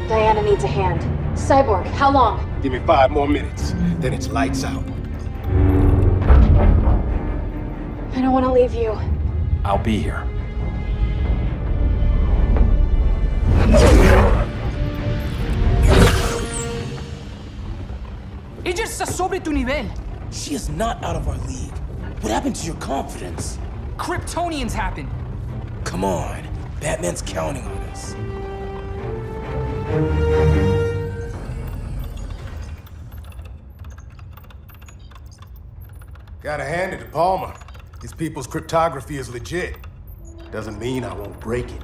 Diana needs a hand. Cyborg, how long? Give me 5 more minutes, then it's lights out. I don't want to leave you. I'll be here. Ella está sobre tu nivel. She is not out of our league. What happened to your confidence? Kryptonians happen. Come on. Batman's counting on us. Gotta hand it to Palmer. His people's cryptography is legit. Doesn't mean I won't break it.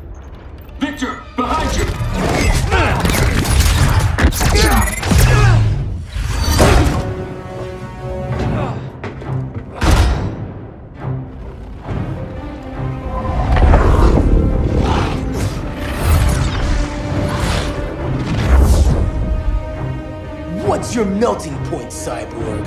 Victor, behind you! What's your melting point, Cyborg?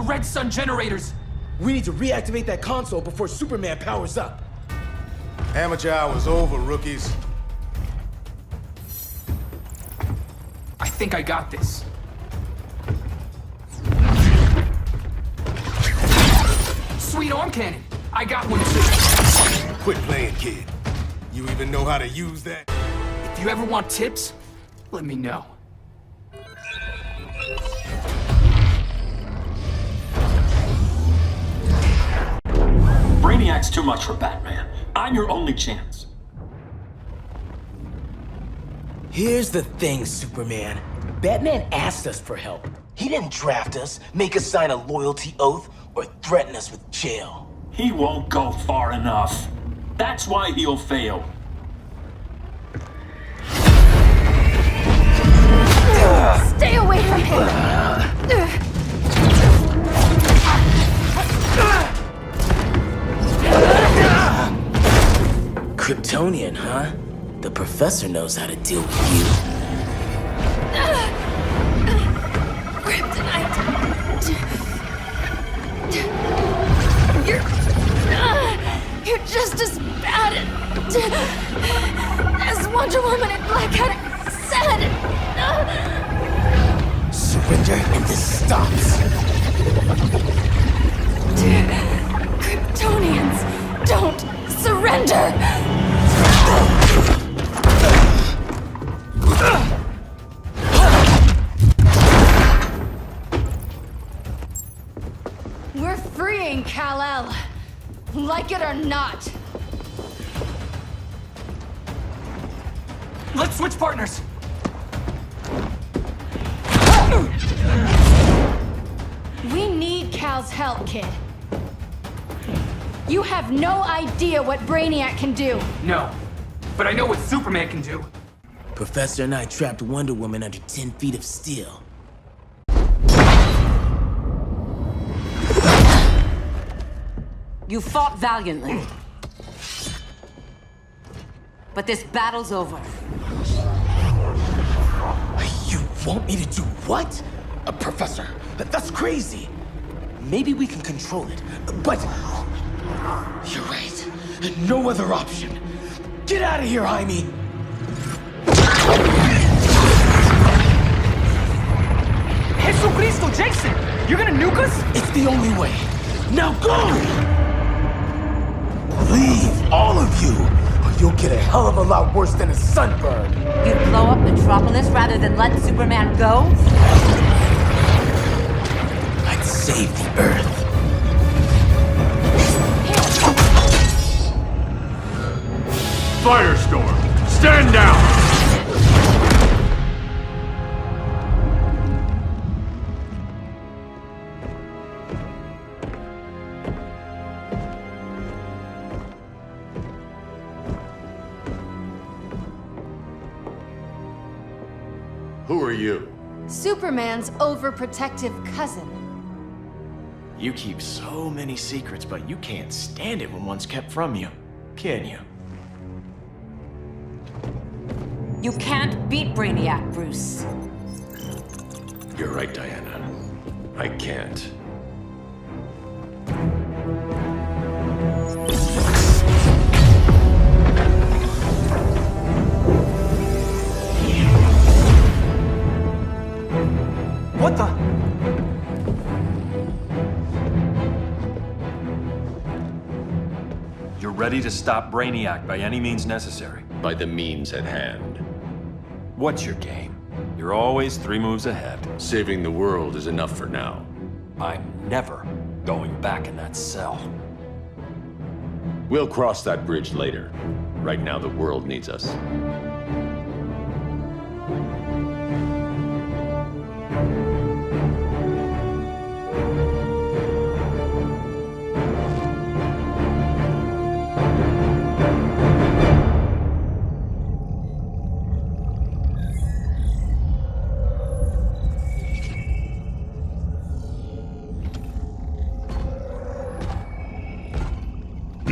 Red Sun generators! We need to reactivate that console before Superman powers up. Amateur hour's over, rookies. I think I got this. Sweet arm cannon! I got one too! Quit playing, kid. You even know how to use that? If you ever want tips, let me know. Brainiac's too much for Batman. I'm your only chance. Here's the thing, Superman. Batman asked us for help. He didn't draft us, make us sign a loyalty oath, or threaten us with jail. He won't go far enough. That's why he'll fail. Stay away from him! Kryptonian, huh? The professor knows how to deal with you. Kryptonite! You're just as bad as Wonder Woman and Black Cat said! Surrender and this stops! Kryptonians, don't surrender! We're freeing Kal-El, like it or not. Let's switch partners! We need Cal's help, kid. You have no idea what Brainiac can do. No, but I know what Superman can do. Professor and I trapped Wonder Woman under 10 feet of steel. You fought valiantly. But this battle's over. You want me to do what? Professor, that's crazy. Maybe we can control it, but... You're right. No other option. Get out of here, Jaime! Jesucristo, Jason! You're gonna nuke us? It's the only way. Now go! Leave, all of you, or you'll get a hell of a lot worse than a sunburn. You'd blow up Metropolis rather than let Superman go? I'd save the Earth. Firestorm, stand down! Who are you? Superman's overprotective cousin. You keep so many secrets, but you can't stand it when one's kept from you, can you? You can't beat Brainiac, Bruce. You're right, Diana. I can't. What the? You're ready to stop Brainiac by any means necessary. By the means at hand. What's your game? You're always 3 moves ahead. Saving the world is enough for now. I'm never going back in that cell. We'll cross that bridge later. Right now, the world needs us.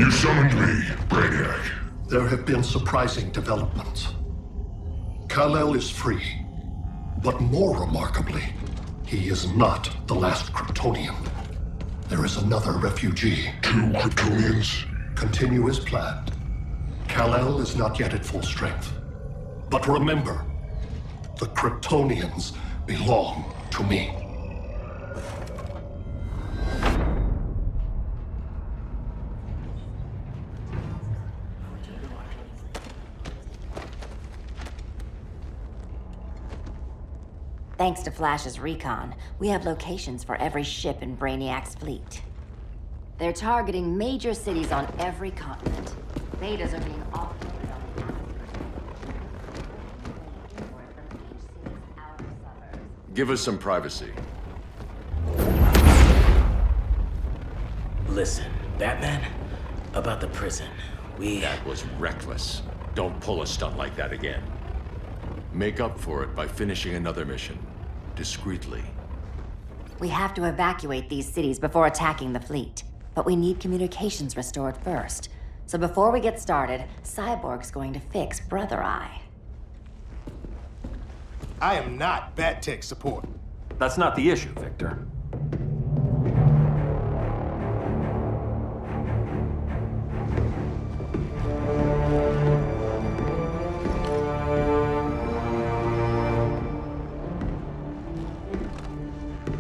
You summoned me, Brainiac. There have been surprising developments. Kal-El is free, but more remarkably, he is not the last Kryptonian. There is another refugee. 2 Kryptonians? Continue as planned. Kal-El is not yet at full strength. But remember, the Kryptonians belong to me. Thanks to Flash's recon, we have locations for every ship in Brainiac's fleet. They're targeting major cities on every continent. Betas are being offloaded on the Give us some privacy. Listen, Batman, about the prison, That was reckless. Don't pull a stunt like that again. Make up for it by finishing another mission. Discreetly. We have to evacuate these cities before attacking the fleet. But we need communications restored first. So before we get started, Cyborg's going to fix Brother Eye. I am not Bat Tech support. That's not the issue, Victor.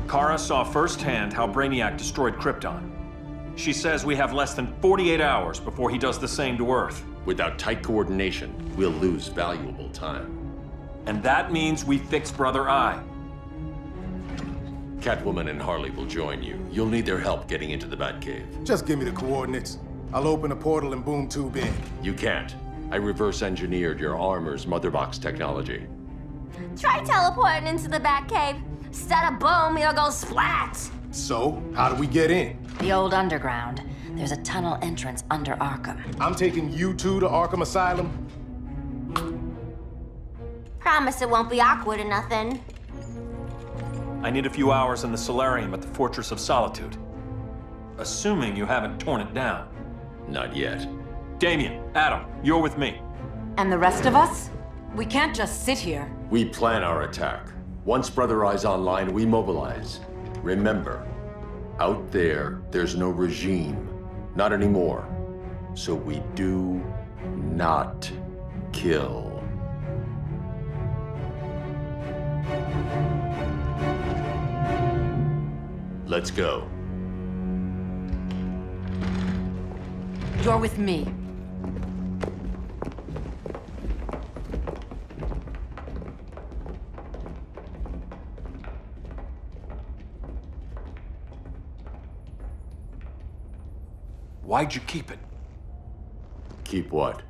Kara saw firsthand how Brainiac destroyed Krypton. She says we have less than 48 hours before he does the same to Earth. Without tight coordination, we'll lose valuable time. And that means we fix Brother Eye. Catwoman and Harley will join you. You'll need their help getting into the Batcave. Just give me the coordinates. I'll open a portal and boom tube in. You can't. I reverse engineered your armor's motherbox technology. Try teleporting into the Batcave. Instead of boom, you'll go splat. So, how do we get in? The old underground. There's a tunnel entrance under Arkham. I'm taking you two to Arkham Asylum. Promise it won't be awkward or nothing. I need a few hours in the solarium at the Fortress of Solitude. Assuming you haven't torn it down. Not yet. Damien, Adam, you're with me. And the rest of us? We can't just sit here. We plan our attack. Once Brother Eye's online, we mobilize. Remember, out there, there's no regime. Not anymore. So we do not kill. Let's go. You're with me. Why'd you keep it? Keep what?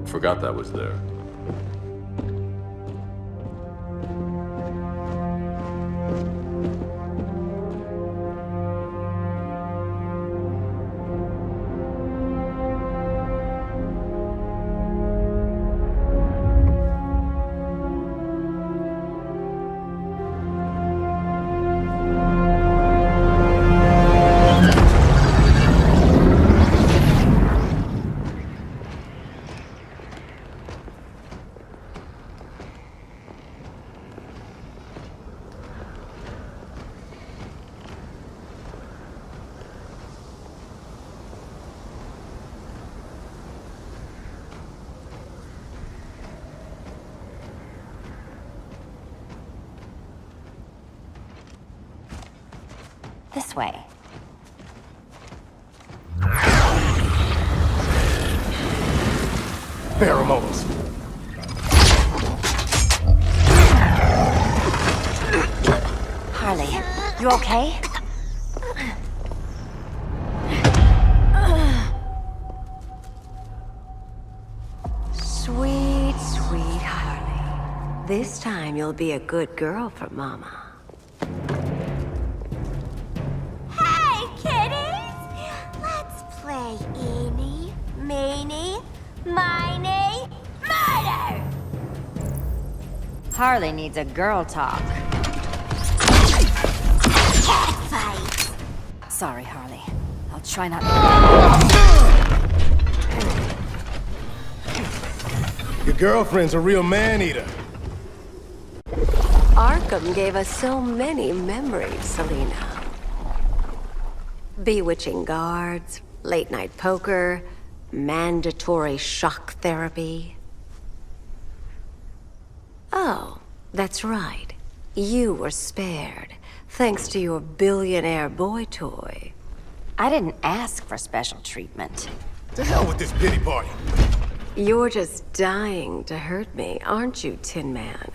Forgot that was there. This way. Pheromones. Harley, you okay? Sweet, sweet Harley. This time you'll be a good girl for Mama. Harley needs a girl talk. Sorry, Harley. I'll try not Your girlfriend's a real man-eater. Arkham gave us so many memories, Selina. Bewitching guards, late-night poker, mandatory shock therapy. Oh, that's right. You were spared, thanks to your billionaire boy toy. I didn't ask for special treatment. To hell with this pity party. You're just dying to hurt me, aren't you, Tin Man?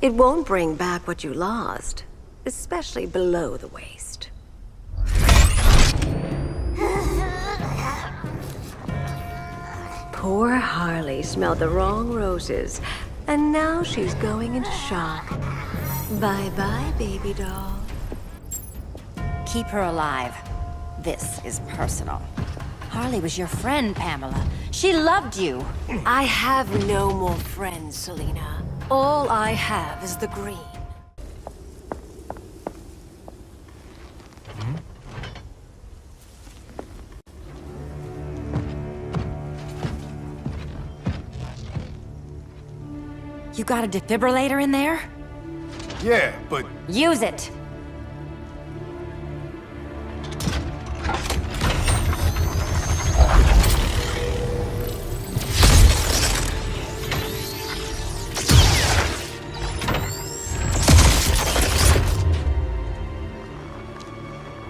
It won't bring back what you lost, especially below the waist. Poor Harley smelled the wrong roses, and now she's going into shock. Bye-bye, baby doll. Keep her alive. This is personal. Harley was your friend, Pamela. She loved you. I have no more friends, Selina. All I have is the green. You got a defibrillator in there? Yeah, but... Use it!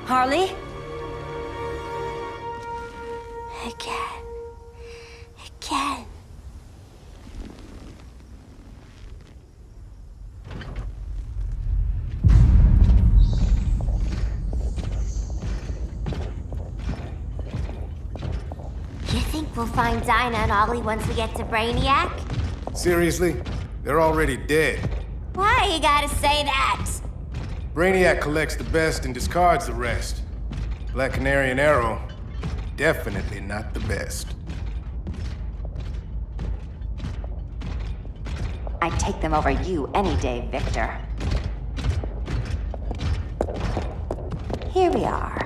Harley? Again. Again. You think we'll find Dinah and Ollie once we get to Brainiac? Seriously? They're already dead. Why you gotta say that? Brainiac collects the best and discards the rest. Black Canary and Arrow, definitely not the best. I'd take them over you any day, Victor. Here we are.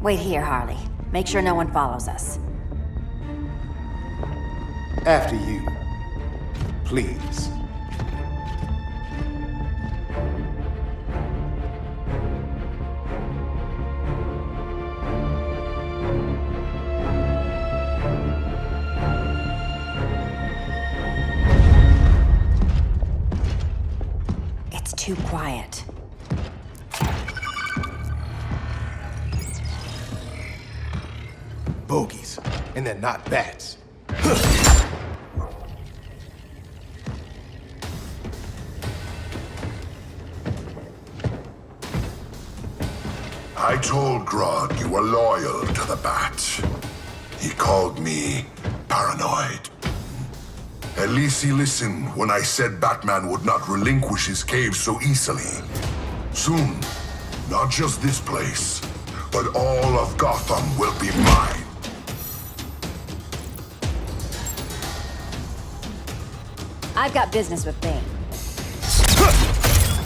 Wait here, Harley. Make sure no one follows us. After you. Please. It's too quiet. Bogies. And they're not bats. I told Grodd you were loyal to the Bats. He called me paranoid. At least he listened when I said Batman would not relinquish his cave so easily. Soon, not just this place, but all of Gotham will be mine. I've got business with Bane.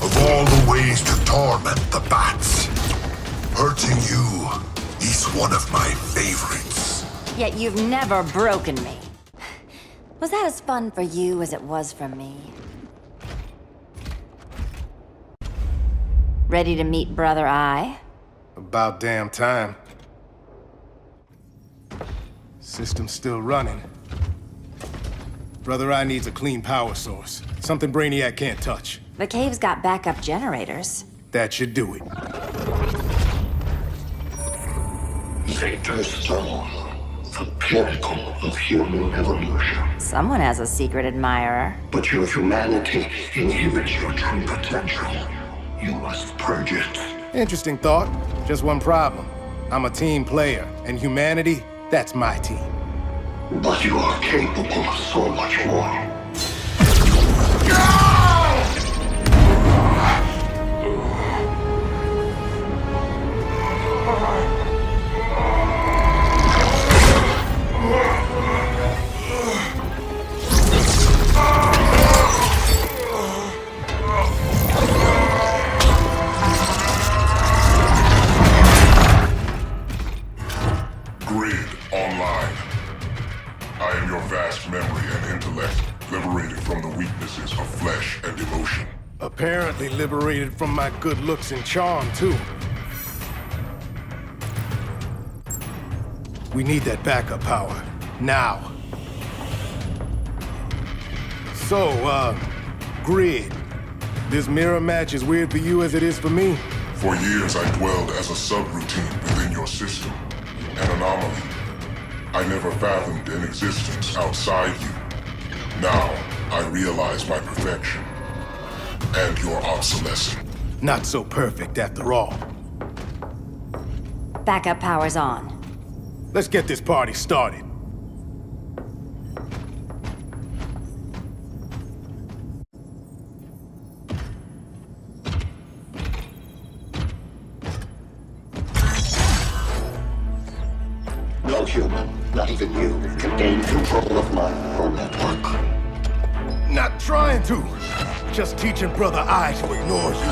Of all the ways to torment the Bats, hurting you is one of my favorites. Yet you've never broken me. Was that as fun for you as it was for me? Ready to meet Brother Eye? About damn time. System's still running. Brother Eye needs a clean power source. Something Brainiac can't touch. The cave's got backup generators. That should do it. Victor's Stone, the pinnacle of human evolution. Someone has a secret admirer. But your humanity inhibits your true potential. You must purge it. Interesting thought. Just one problem. I'm a team player, and humanity, that's my team. But you are capable of so much more. Grid online. I am your vast memory and intellect, liberated from the weaknesses of flesh and emotion. Apparently liberated from my good looks and charm, too. We need that backup power. Now. So, Grid. This mirror match is weird for you as it is for me? For years I dwelled as a subroutine within your system, an anomaly. I never fathomed an existence outside you. Now, I realize my perfection. And your obsolescence. Not so perfect after all. Backup power's on. Let's get this party started. No human, not even you, can gain control of my neural network. Not trying to. Just teaching Brother I to ignore you.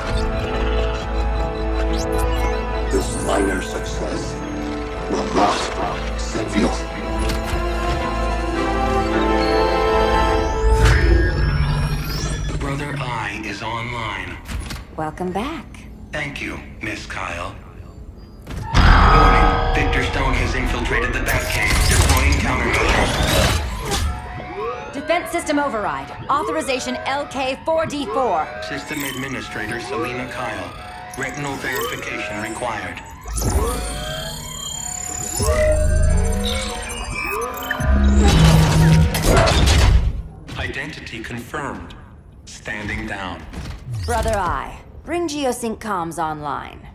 This minor success will not save you. Brother I is online. Welcome back. Thank you, Miss Kyle. Warning, Victor Stone has infiltrated the Batcave, deploying countermeasures. Defense system override. Authorization LK4D4. System Administrator Selena Kyle. Retinal verification required. Identity confirmed. Standing down. Brother I, bring Geosync comms online.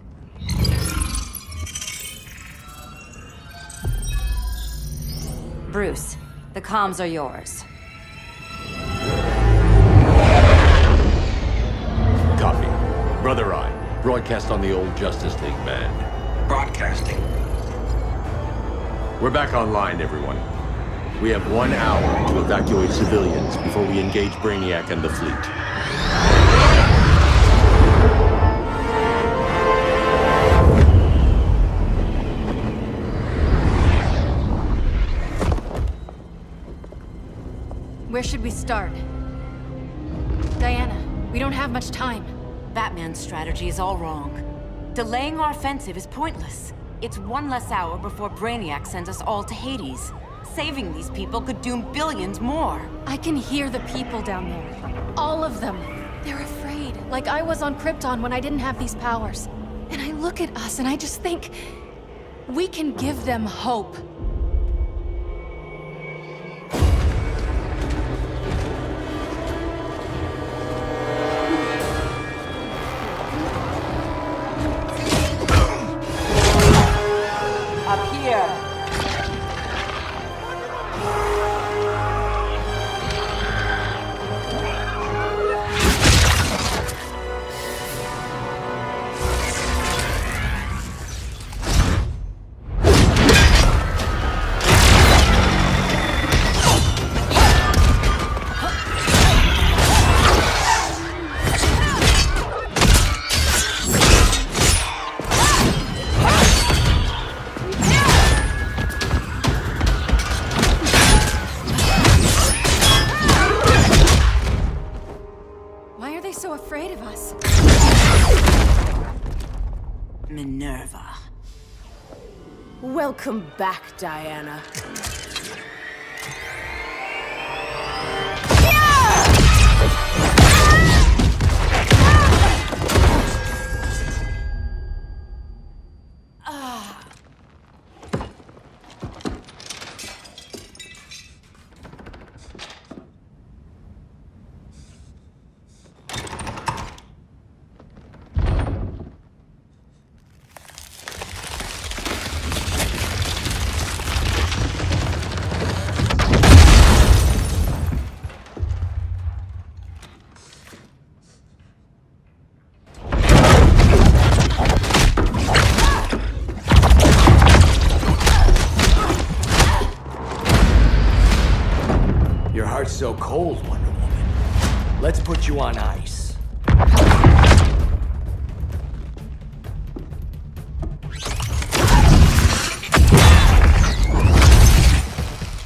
Bruce, the comms are yours. Copy. Brother I, broadcast on the old Justice League band. Broadcasting. We're back online, everyone. We have 1 hour to evacuate civilians before we engage Brainiac and the fleet. Where should we start? Diana, we don't have much time. Batman's strategy is all wrong. Delaying our offensive is pointless. It's 1 less hour before Brainiac sends us all to Hades. Saving these people could doom billions more. I can hear the people down there. All of them. They're afraid, like I was on Krypton when I didn't have these powers. And I look at us and I just think, we can give them hope. Up here. Why are they so afraid of us? Minerva. Welcome back, Diana. so cold, Wonder Woman. Let's put you on ice.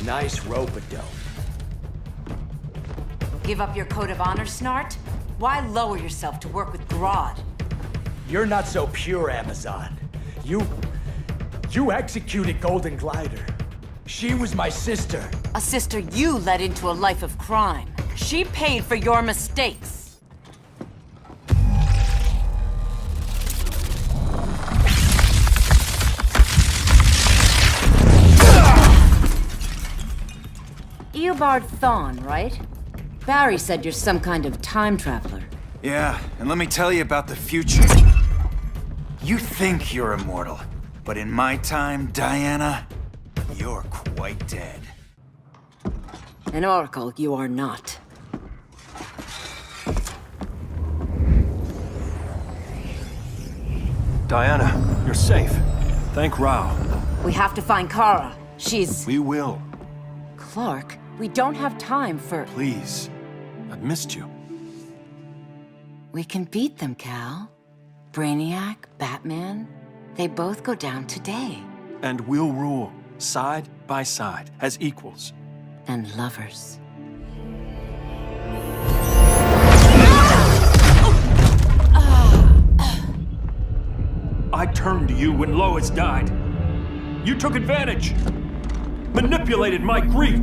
Nice rope-a-dope. Give up your code of honor, Snart? Why lower yourself to work with Grodd? You're not so pure, Amazon. You executed Golden Glider. She was my sister. A sister you led into a life of crime. She paid for your mistakes. Eobard Thawne, right? Barry said you're some kind of time traveler. Yeah, and let me tell you about the future. You think you're immortal, but in my time, Diana, you're quite dead. An oracle you are not. Diana, you're safe. Thank Rao. We have to find Kara. She's... We will. Clark, we don't have time for... Please. I've missed you. We can beat them, Cal. Brainiac, Batman, they both go down today. And we'll rule, side by side, as equals. And lovers. I turned to you when Lois died. You took advantage. Manipulated my grief.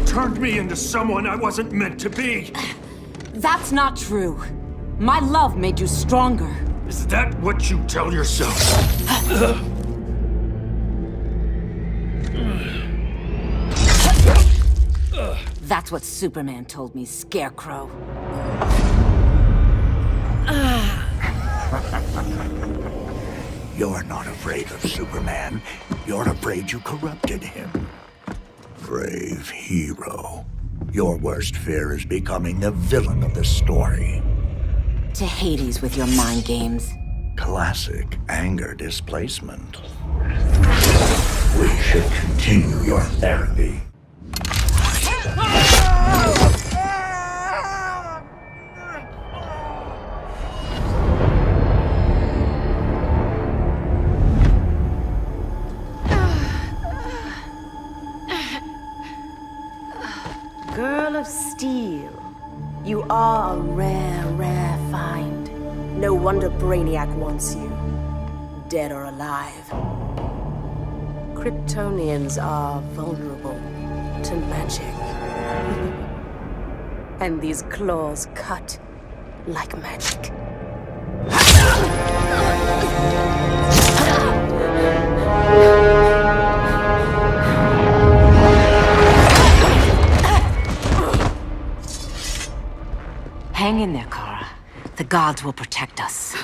Turned me into someone I wasn't meant to be. That's not true. My love made you stronger. Is that what you tell yourself? That's what Superman told me, Scarecrow. You're not afraid of Superman. You're afraid you corrupted him. Brave hero. Your worst fear is becoming the villain of the story. To Hades with your mind games. Classic anger displacement. We should continue your therapy. Girl of Steel, you are a rare, rare find. No wonder Brainiac wants you, dead or alive. Kryptonians are vulnerable to magic. And these claws cut like magic. Hang in there, Kara. The gods will protect us.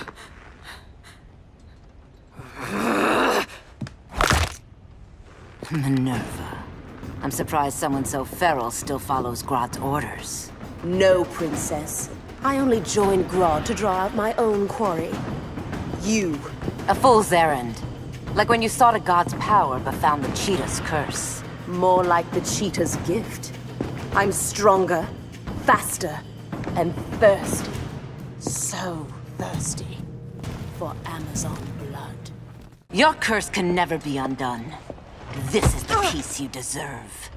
Minerva. I'm surprised someone so feral still follows Grodd's orders. No, Princess. I only joined Grodd to draw out my own quarry. You. A fool's errand. Like when you sought a god's power but found the cheetah's curse. More like the cheetah's gift. I'm stronger, faster, and thirsty. So thirsty for Amazon blood. Your curse can never be undone. This is the peace you deserve.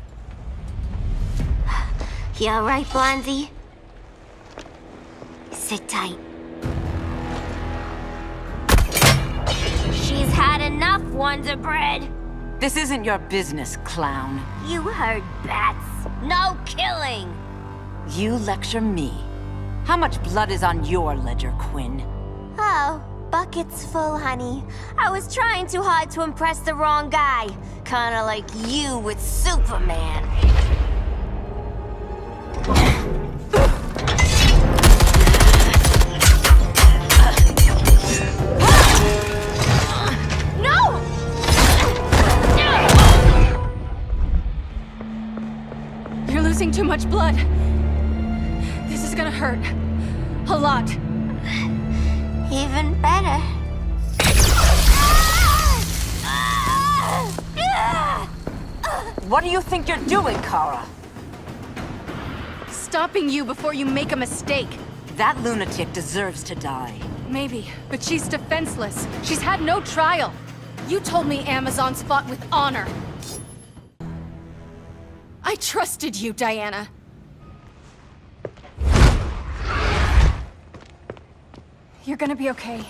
You all right, Blondie? Sit tight. She's had enough, Wonder Bread. This isn't your business, clown. You heard bats. No killing. You lecture me. How much blood is on your ledger, Quinn? Oh, bucket's full, honey. I was trying too hard to impress the wrong guy. Kinda like you with Superman. No! You're losing too much blood. This is gonna hurt. A lot. Even better. What do you think you're doing, Kara? Stopping you before you make a mistake. That lunatic deserves to die. Maybe, but she's defenseless. She's had no trial. You told me Amazons fought with honor. I trusted you, Diana. You're gonna be okay.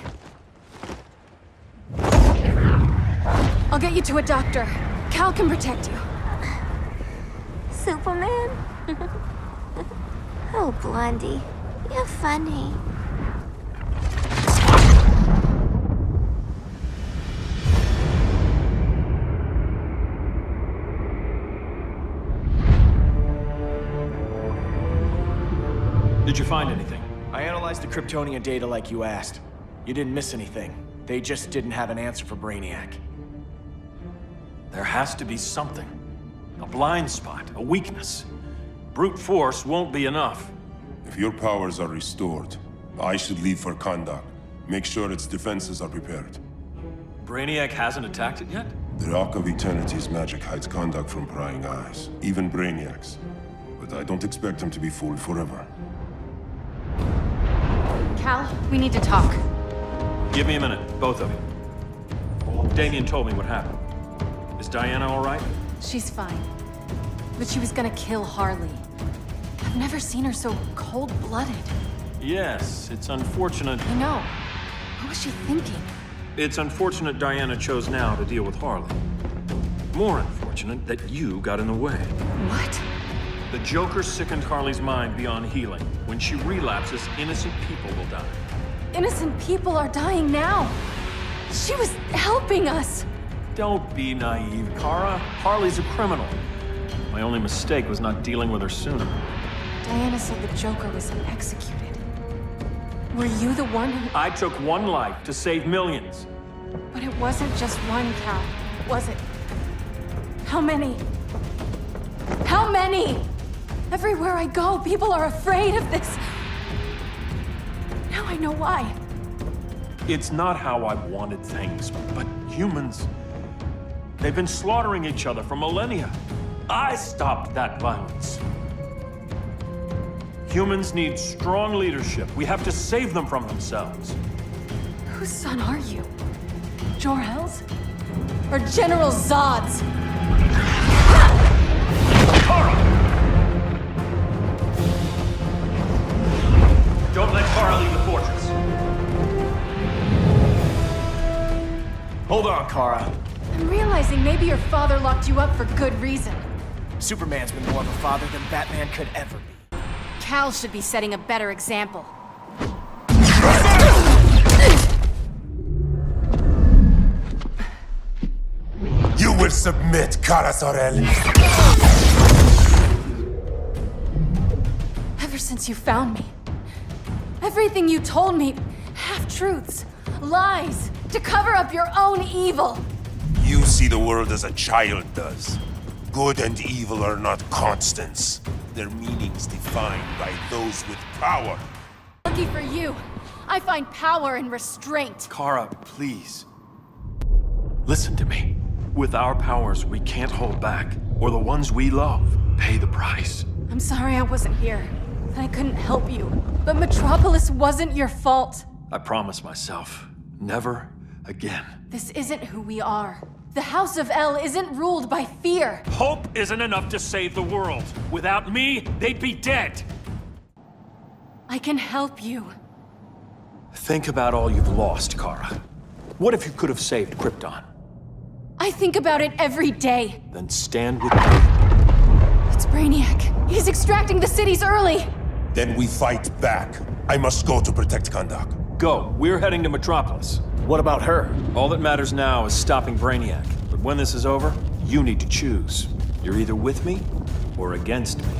I'll get you to a doctor. Cal can protect you. Superman? Oh, Blondie, you're funny. Did you find anything? I analyzed the Kryptonian data like you asked. You didn't miss anything. They just didn't have an answer for Brainiac. There has to be something. A blind spot, a weakness. Brute force won't be enough. If your powers are restored, I should leave for Kahndaq. Make sure its defenses are prepared. Brainiac hasn't attacked it yet? The Rock of Eternity's magic hides Kahndaq from prying eyes, even Brainiac's. But I don't expect him to be fooled forever. Cal, we need to talk. Give me a minute, both of you. Damien told me what happened. Is Diana all right? She's fine. But she was gonna kill Harley. I've never seen her so cold-blooded. Yes, it's unfortunate. I know. What was she thinking? It's unfortunate Diana chose now to deal with Harley. More unfortunate that you got in the way. What? The Joker sickened Harley's mind beyond healing. When she relapses, innocent people will die. Innocent people are dying now. She was helping us. Don't be naive, Kara. Harley's a criminal. My only mistake was not dealing with her sooner. Diana said the Joker was executed. Were you the one who... I took one life to save millions. But it wasn't just one, Cal, was it? How many? How many? Everywhere I go, people are afraid of this. Now I know why. It's not how I wanted things, but humans... They've been slaughtering each other for millennia. I stopped that violence. Humans need strong leadership. We have to save them from themselves. Whose son are you? Jor-El's? Or General Zod's? Kara! Don't let Kara leave the fortress. Hold on, Kara. I'm realizing maybe your father locked you up for good reason. Superman's been more of a father than Batman could ever be. Cal should be setting a better example. You will submit, Kara Zor-El. Ever since you found me, everything you told me, half-truths, lies, to cover up your own evil. You see the world as a child does. Good and evil are not constants. Their meanings defined by those with power. Lucky for you, I find power in restraint. Kara, please. Listen to me. With our powers, we can't hold back, or the ones we love pay the price. I'm sorry I wasn't here. I couldn't help you. But Metropolis wasn't your fault. I promise myself, never again. This isn't who we are. The House of El isn't ruled by fear. Hope isn't enough to save the world. Without me, they'd be dead. I can help you. Think about all you've lost, Kara. What if you could have saved Krypton? I think about it every day. Then stand with me. It's Brainiac. He's extracting the cities early. Then we fight back. I must go to protect Kahndaq. Go. We're heading to Metropolis. What about her? All that matters now is stopping Brainiac. But when this is over, you need to choose. You're either with me or against me.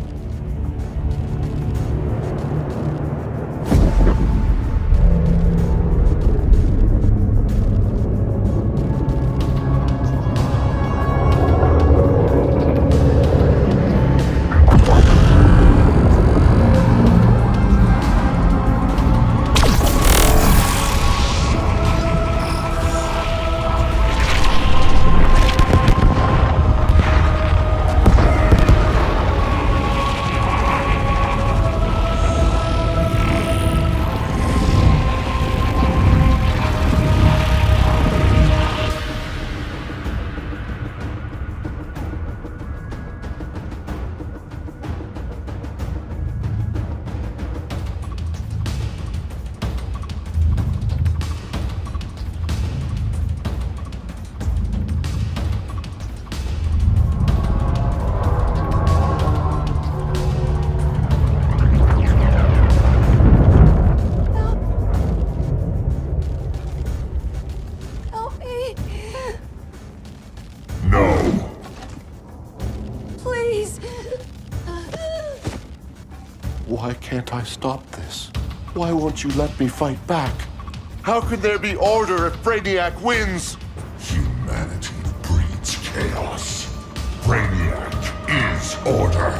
Why can't I stop this? Why won't you let me fight back? How can there be order if Brainiac wins? Humanity breeds chaos. Brainiac is order.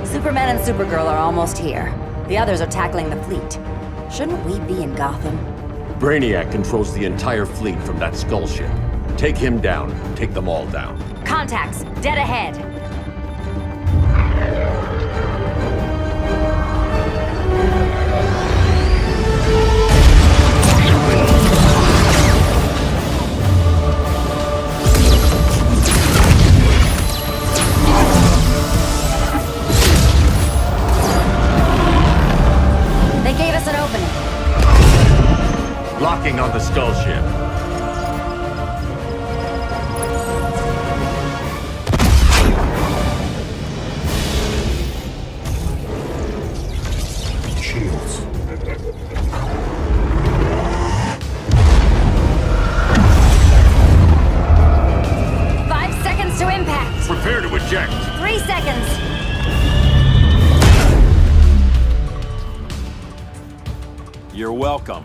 Superman and Supergirl are almost here. The others are tackling the fleet. Shouldn't we be in Gotham? Brainiac controls the entire fleet from that skull ship. Take him down. Take them all down. Contacts, dead ahead. They gave us an opening. Locking on the skull ship. Shields. To impact. Prepare to eject. 3 seconds. You're welcome.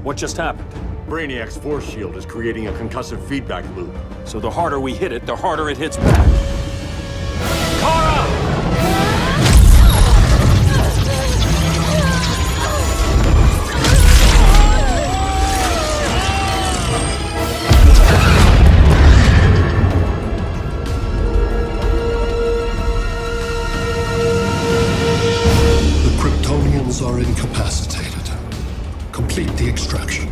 What just happened? Brainiac's force shield is creating a concussive feedback loop. So the harder we hit it, the harder it hits back. Kara! Are incapacitated. Complete the extraction.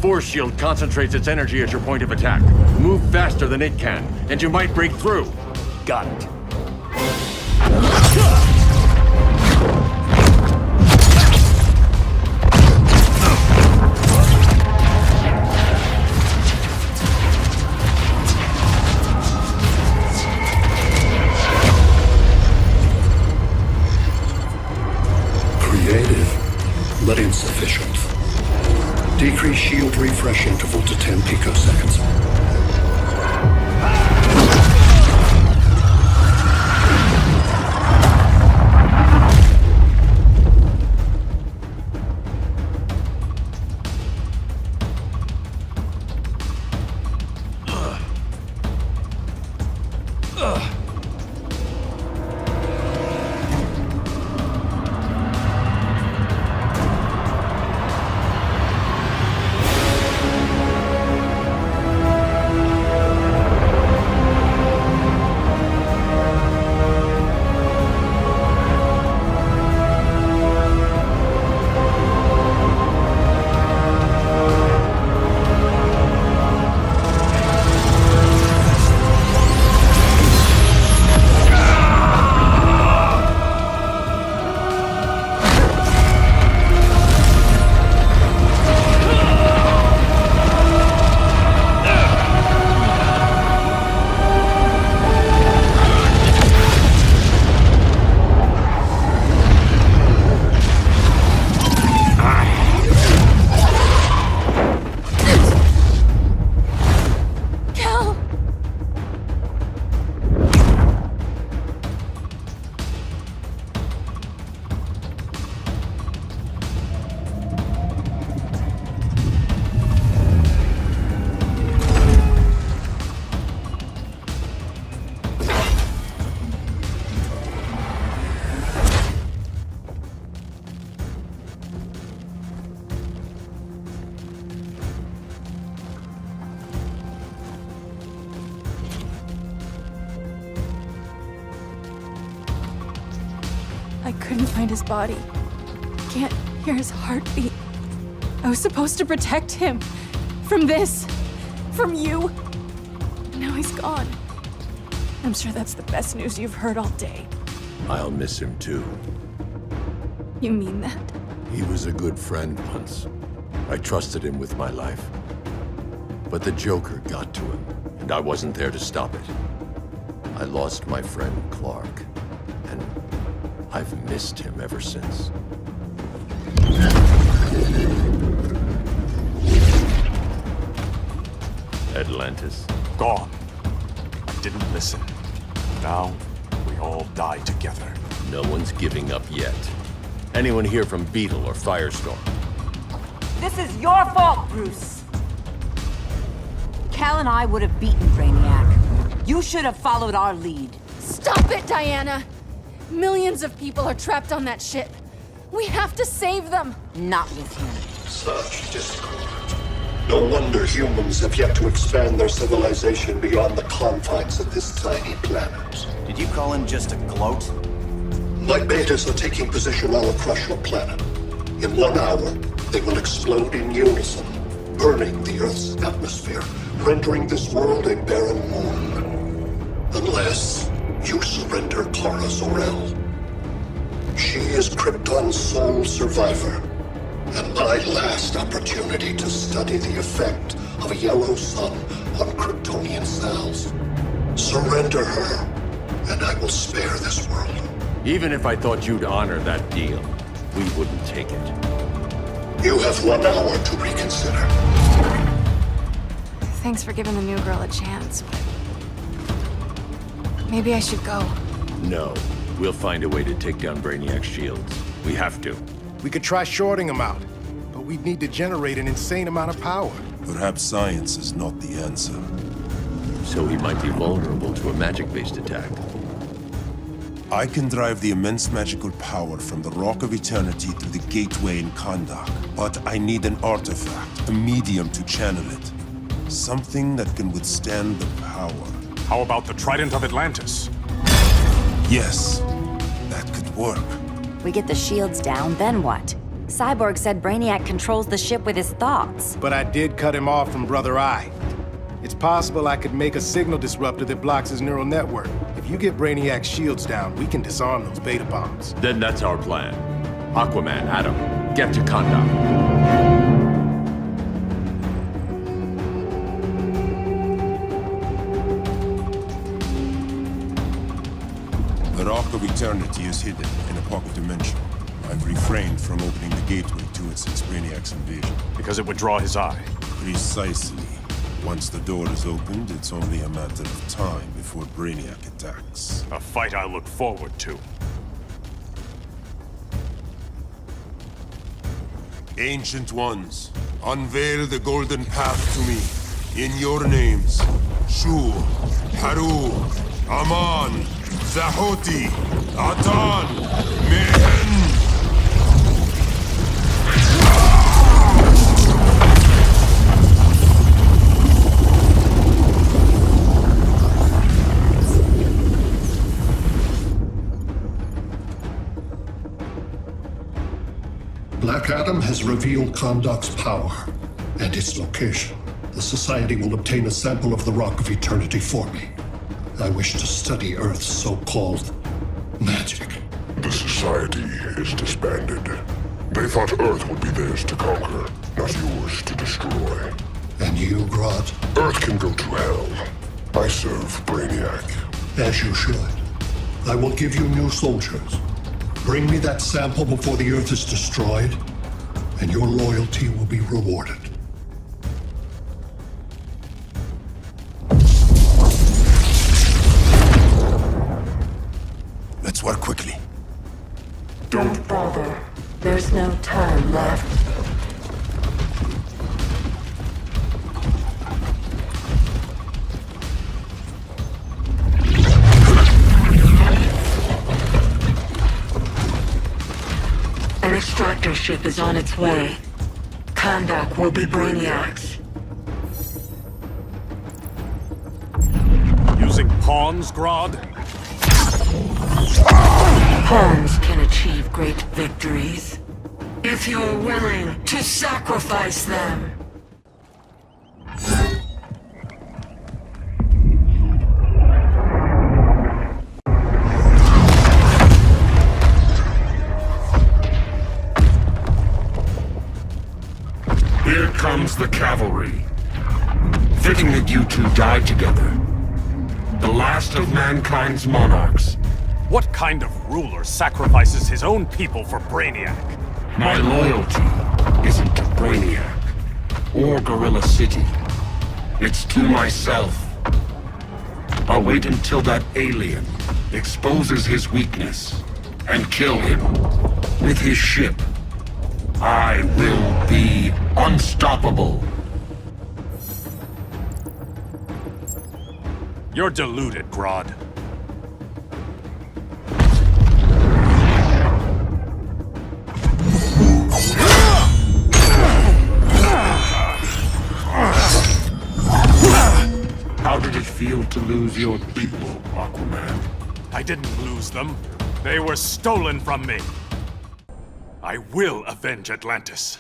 Force shield concentrates its energy at your point of attack. Move faster than it can, and you might break through. Got it. Creative, but insufficient. Decrease shield refresh interval to 10 picoseconds. I couldn't find his body. Can't hear his heartbeat. I was supposed to protect him. From this. From you. And now he's gone. I'm sure that's the best news you've heard all day. I'll miss him too. You mean that? He was a good friend once. I trusted him with my life. But the Joker got to him, and I wasn't there to stop it. I lost my friend Clark, and I've missed him ever since. Atlantis. Gone. I didn't listen. Now, we all die together. No one's giving up yet. Anyone here from Beetle or Firestorm? This is your fault, Bruce. Cal and I would have beaten Brainiac. You should have followed our lead. Stop it, Diana! Millions of people are trapped on that ship. We have to save them! Not with him. Such discord. No wonder humans have yet to expand their civilization beyond the confines of this tiny planet. Did you call him just a gloat? My betas are taking position all across your planet. In 1 hour, they will explode in unison, burning the Earth's atmosphere, rendering this world a barren moon. Unless you surrender Kara Zor-El. She is Krypton's sole survivor, and my last opportunity to study the effect of a yellow sun on Kryptonian cells. Surrender her, and I will spare this world. Even if I thought you'd honor that deal, we wouldn't take it. You have 1 hour to reconsider. Thanks for giving the new girl a chance, but... maybe I should go. No. We'll find a way to take down Brainiac's shields. We have to. We could try shorting him out, but we'd need to generate an insane amount of power. Perhaps science is not the answer. So he might be vulnerable to a magic-based attack. I can drive the immense magical power from the Rock of Eternity through the gateway in Kahndaq, but I need an artifact, a medium to channel it. Something that can withstand the power. How about the Trident of Atlantis? Yes, that could work. We get the shields down, then what? Cyborg said Brainiac controls the ship with his thoughts. But I did cut him off from Brother Eye. It's possible I could make a signal disruptor that blocks his neural network. If you get Brainiac's shields down, we can disarm those beta bombs. Then that's our plan. Aquaman, Adam, get to Kahndaq. The Rock of Eternity is hidden in a pocket dimension. I've refrained from opening the gateway to it since Brainiac's invasion. Because it would draw his eye. Precisely. Once the door is opened, it's only a matter of time before Brainiac attacks. A fight I look forward to. Ancient Ones, unveil the golden path to me. In your names, Shu, Haru, Aman, Zahoti, Atan, Mehen! Black Adam has revealed Kahndaq's power and its location. The Society will obtain a sample of the Rock of Eternity for me. I wish to study Earth's so-called magic. The Society is disbanded. They thought Earth would be theirs to conquer, not yours to destroy. And you, Grodd? Earth can go to hell. I serve Brainiac. As you should. I will give you new soldiers. Bring me that sample before the Earth is destroyed, and your loyalty will be rewarded. Let's work quickly. Don't bother. There's no time left. An extractor ship is on its way. Kahndaq will be Brainiac's. Using pawns, Grodd? Pawns can achieve achieve great victories if you're willing to sacrifice them. Here comes the cavalry. Fitting that you two died together. The last of mankind's monarchs. What kind of ruler sacrifices his own people for Brainiac? My loyalty isn't to Brainiac or Gorilla City. It's to myself. I'll wait until that alien exposes his weakness and kill him with his ship. I will be unstoppable. You're deluded, Grodd. How did it feel to lose your people, Aquaman? I didn't lose them. They were stolen from me. I will avenge Atlantis.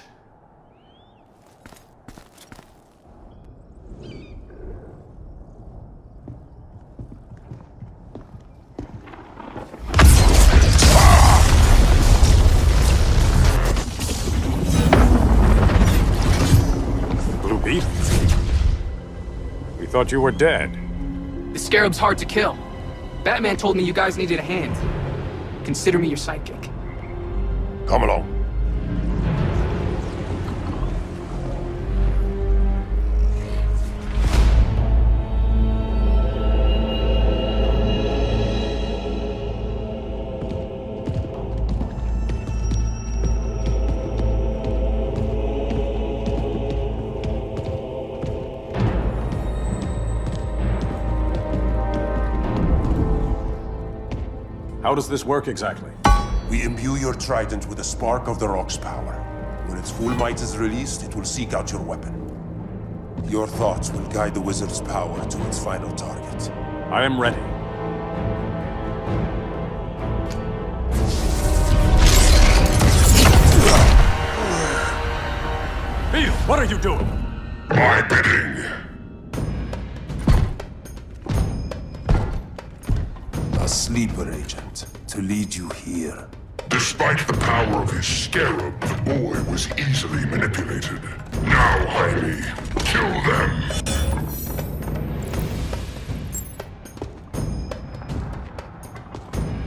Blue Beetle? We thought you were dead. The Scarab's hard to kill. Batman told me you guys needed a hand. Consider me your sidekick. Come along. How does this work exactly? We imbue your trident with a spark of the rock's power. When its full might is released, it will seek out your weapon. Your thoughts will guide the wizard's power to its final target. I am ready. Beetle, what are you doing? My bidding. A sleeper agent to lead you here. Despite the power of his scarab, the boy was easily manipulated. Now, Jaime, kill them!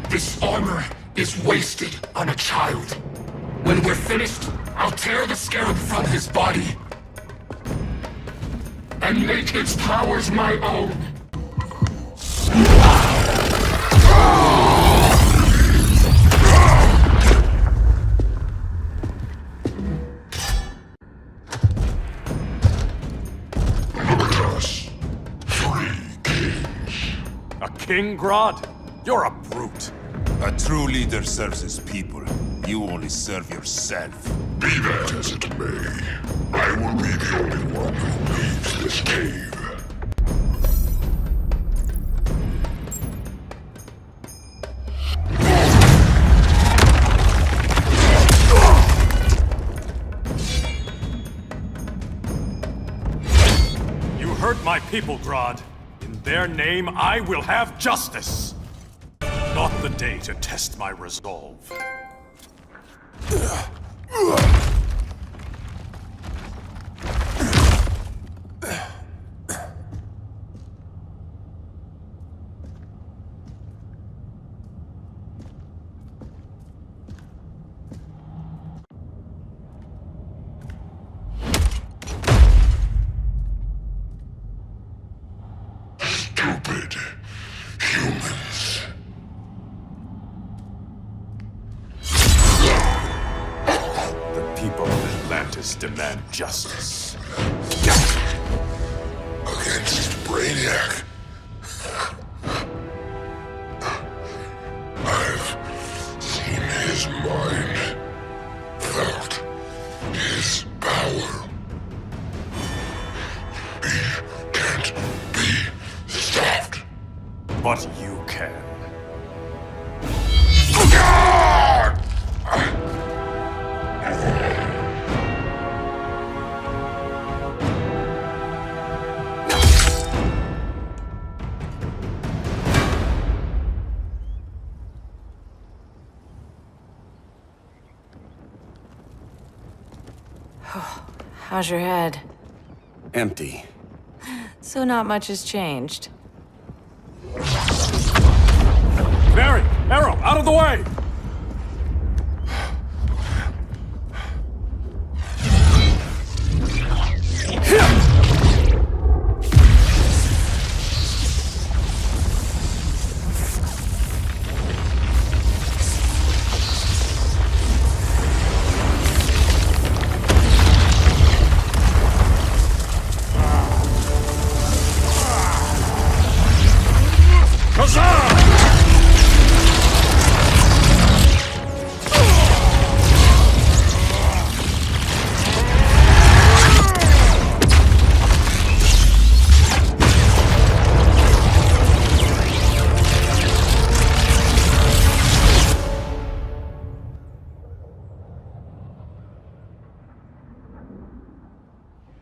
This armor is wasted on a child. When we're finished, I'll tear the scarab from his body and make its powers my own. King Grodd? You're a brute. A true leader serves his people. You only serve yourself. Be that as it may, I will be the only one who leaves this cave. You hurt my people, Grodd. In their name, I will have justice! Not the day to test my resolve. Stupid humans. The people of Atlantis demand justice. Against Brainiac. I've seen his mind, felt his power. He can't be stopped. But you can. How's your head? Empty. So not much has changed. Barry! Arrow! Out of the way!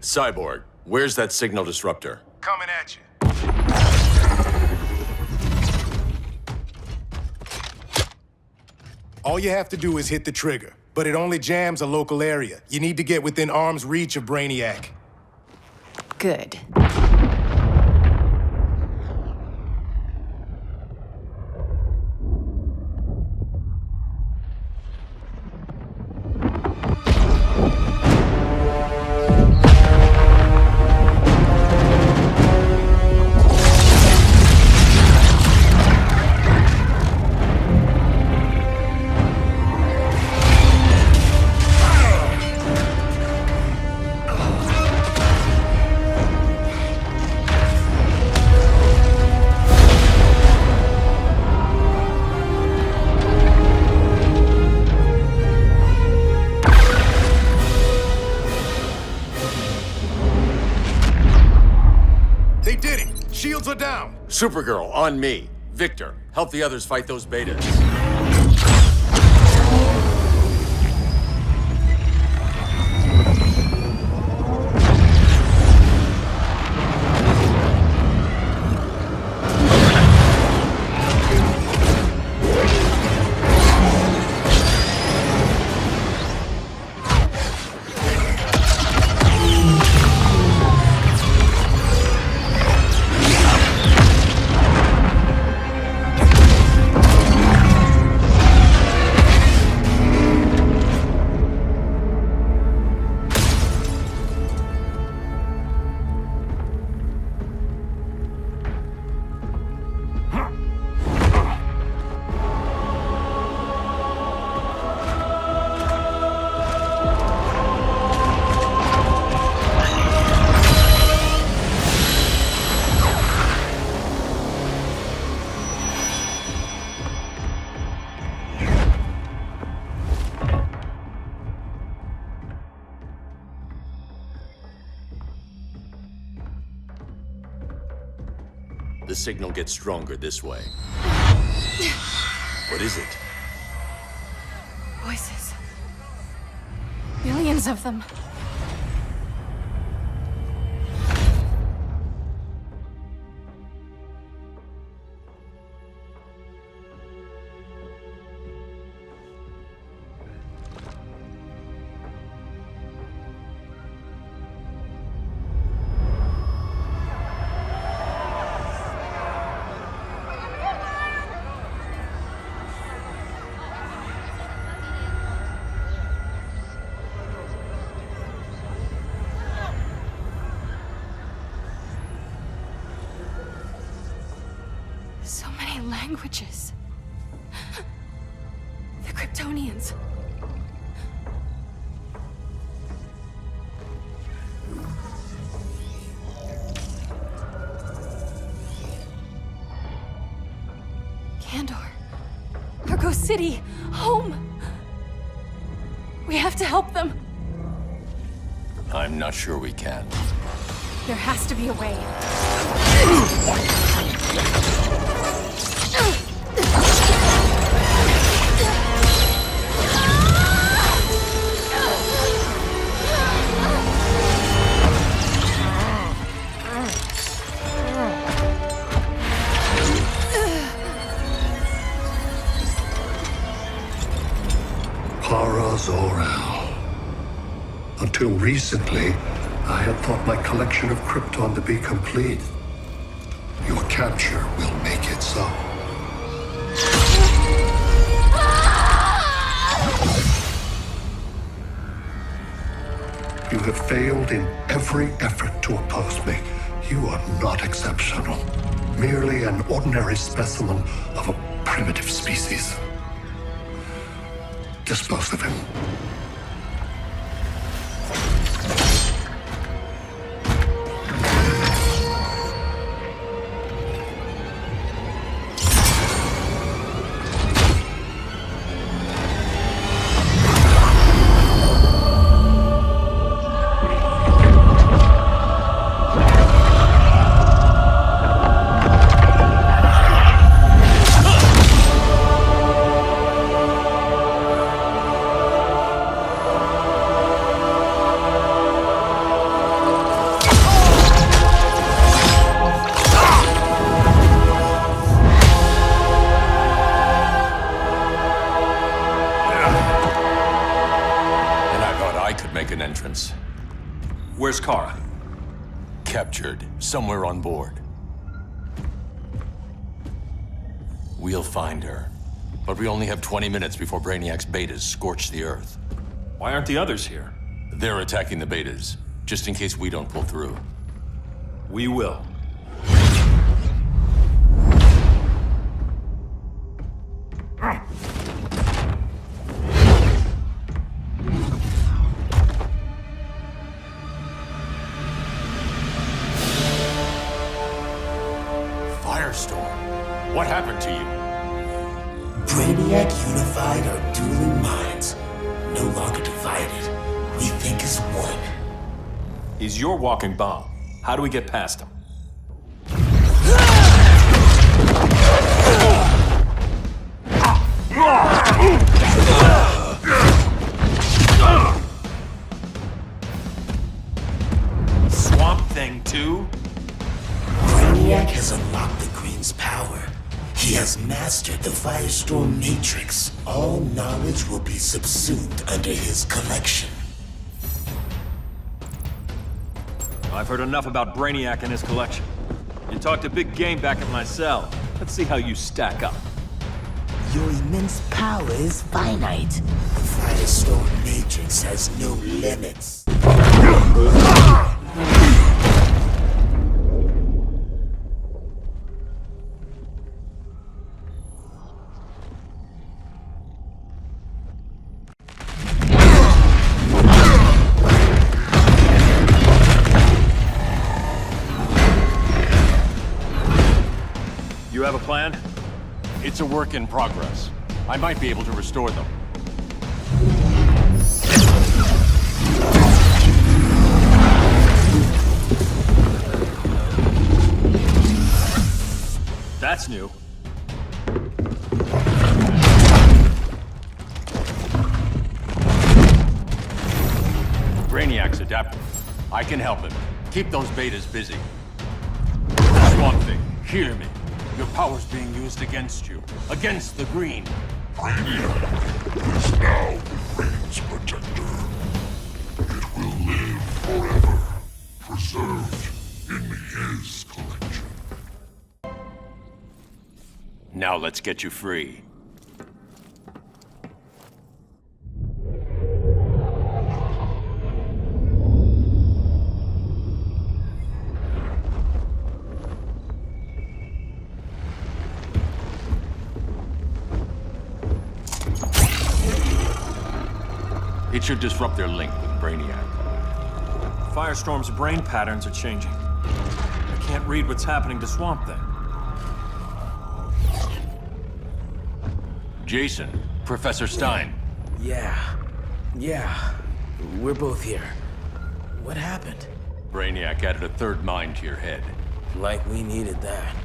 Cyborg, where's that signal disruptor? Coming at you. All you have to do is hit the trigger, but it only jams a local area. You need to get within arm's reach of Brainiac. Good. They did it! Shields are down! Supergirl, on me. Victor, help the others fight those betas. The signal gets stronger this way. What is it? Voices. Millions of them. So many languages. The Kryptonians. Kandor. Argo City. Home. We have to help them. I'm not sure we can. There has to be a way. Para Zor-El. Until Recently, I had thought my collection of Krypton to be complete. Your capture will make it so. You have failed in every effort to oppose me. You are not exceptional. Merely an ordinary specimen of a primitive species. Dispose of him. Where's Kara? Captured, somewhere on board. We'll find her. But we only have 20 minutes before Brainiac's betas scorch the Earth. Why aren't the others here? They're attacking the betas, just in case we don't pull through. We will. Firestorm, what happened to you? Brainiac unified our dueling minds. No longer divided. We think as one. He's your walking bomb. How do we get past him? Swamp Thing 2? Brainiac has unlocked the Green's power. He has mastered the Firestorm Matrix. All knowledge will be subsumed under his collection. I've heard enough about Brainiac and his collection. You talked a big game back at my cell. Let's see how you stack up. Your immense power is finite. The Firestorm Matrix has no limits. You have a plan? It's a work in progress. I might be able to restore them. That's new. Brainiac's adapting. I can help him. Keep those betas busy. Swamp Thing, hear me. Your power's being used against you. Against the Green. Brainiac is now the Green's protector. It will live forever, preserved in his collection. Now let's get you free. It should disrupt their link with Brainiac. Firestorm's brain patterns are changing. I can't read what's happening to Swamp Thing. Jason, Professor Stein. Yeah. We're both here. What happened? Brainiac added a third mind to your head. Like we needed that.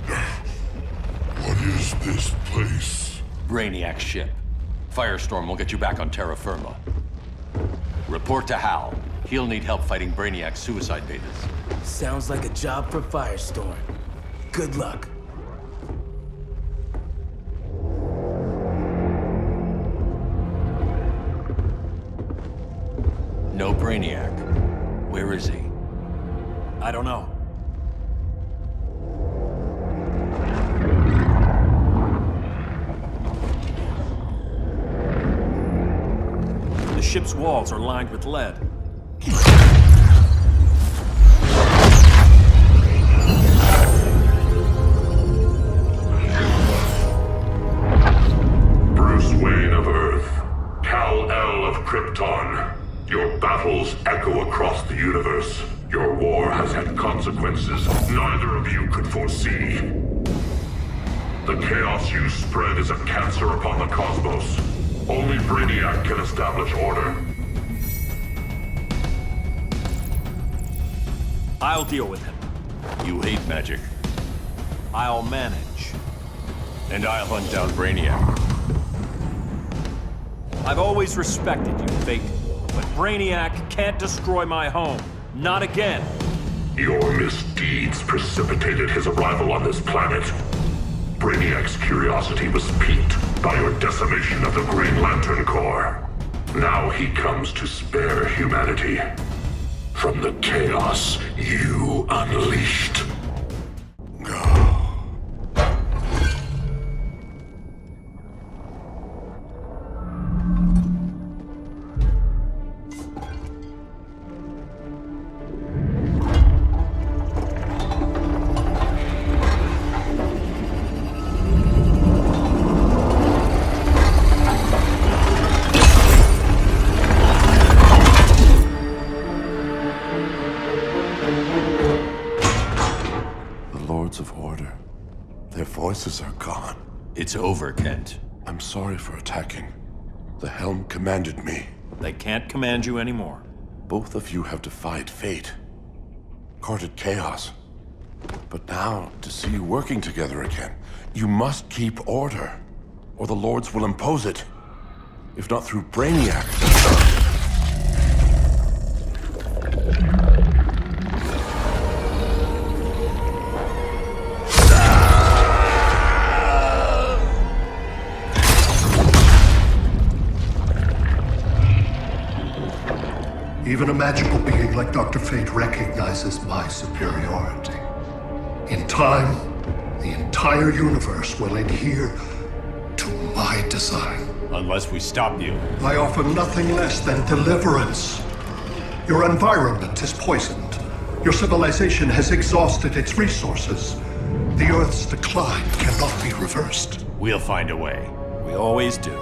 What is this place? Brainiac's ship. Firestorm will get you back on terra firma. Report to Hal. He'll need help fighting Brainiac's suicide betas. Sounds like a job for Firestorm. Good luck. No Brainiac. Where is he? I don't know. The ship's walls are lined with lead. Bruce Wayne of Earth, Kal-El of Krypton. Your battles echo across the universe. Your war has had consequences neither of you could foresee. The chaos you spread is a cancer upon the cosmos. Only Brainiac can establish order. I'll deal with him. You hate magic. I'll manage. And I'll hunt down Brainiac. I've always respected you, Fate. But Brainiac can't destroy my home. Not again. Your misdeeds precipitated his arrival on this planet. Brainiac's curiosity was piqued by your decimation of the Green Lantern Corps. Now he comes to spare humanity from the chaos you unleashed. Voices are gone. It's over, Kent. I'm sorry for attacking. The Helm commanded me. They can't command you anymore. Both of you have defied fate, courted chaos. But now, to see you working together again, you must keep order, or the Lords will impose it. If not through Brainiac. Even a magical being like Dr. Fate recognizes my superiority. In time, the entire universe will adhere to my design. Unless we stop you. I offer nothing less than deliverance. Your environment is poisoned. Your civilization has exhausted its resources. The Earth's decline cannot be reversed. We'll find a way. We always do.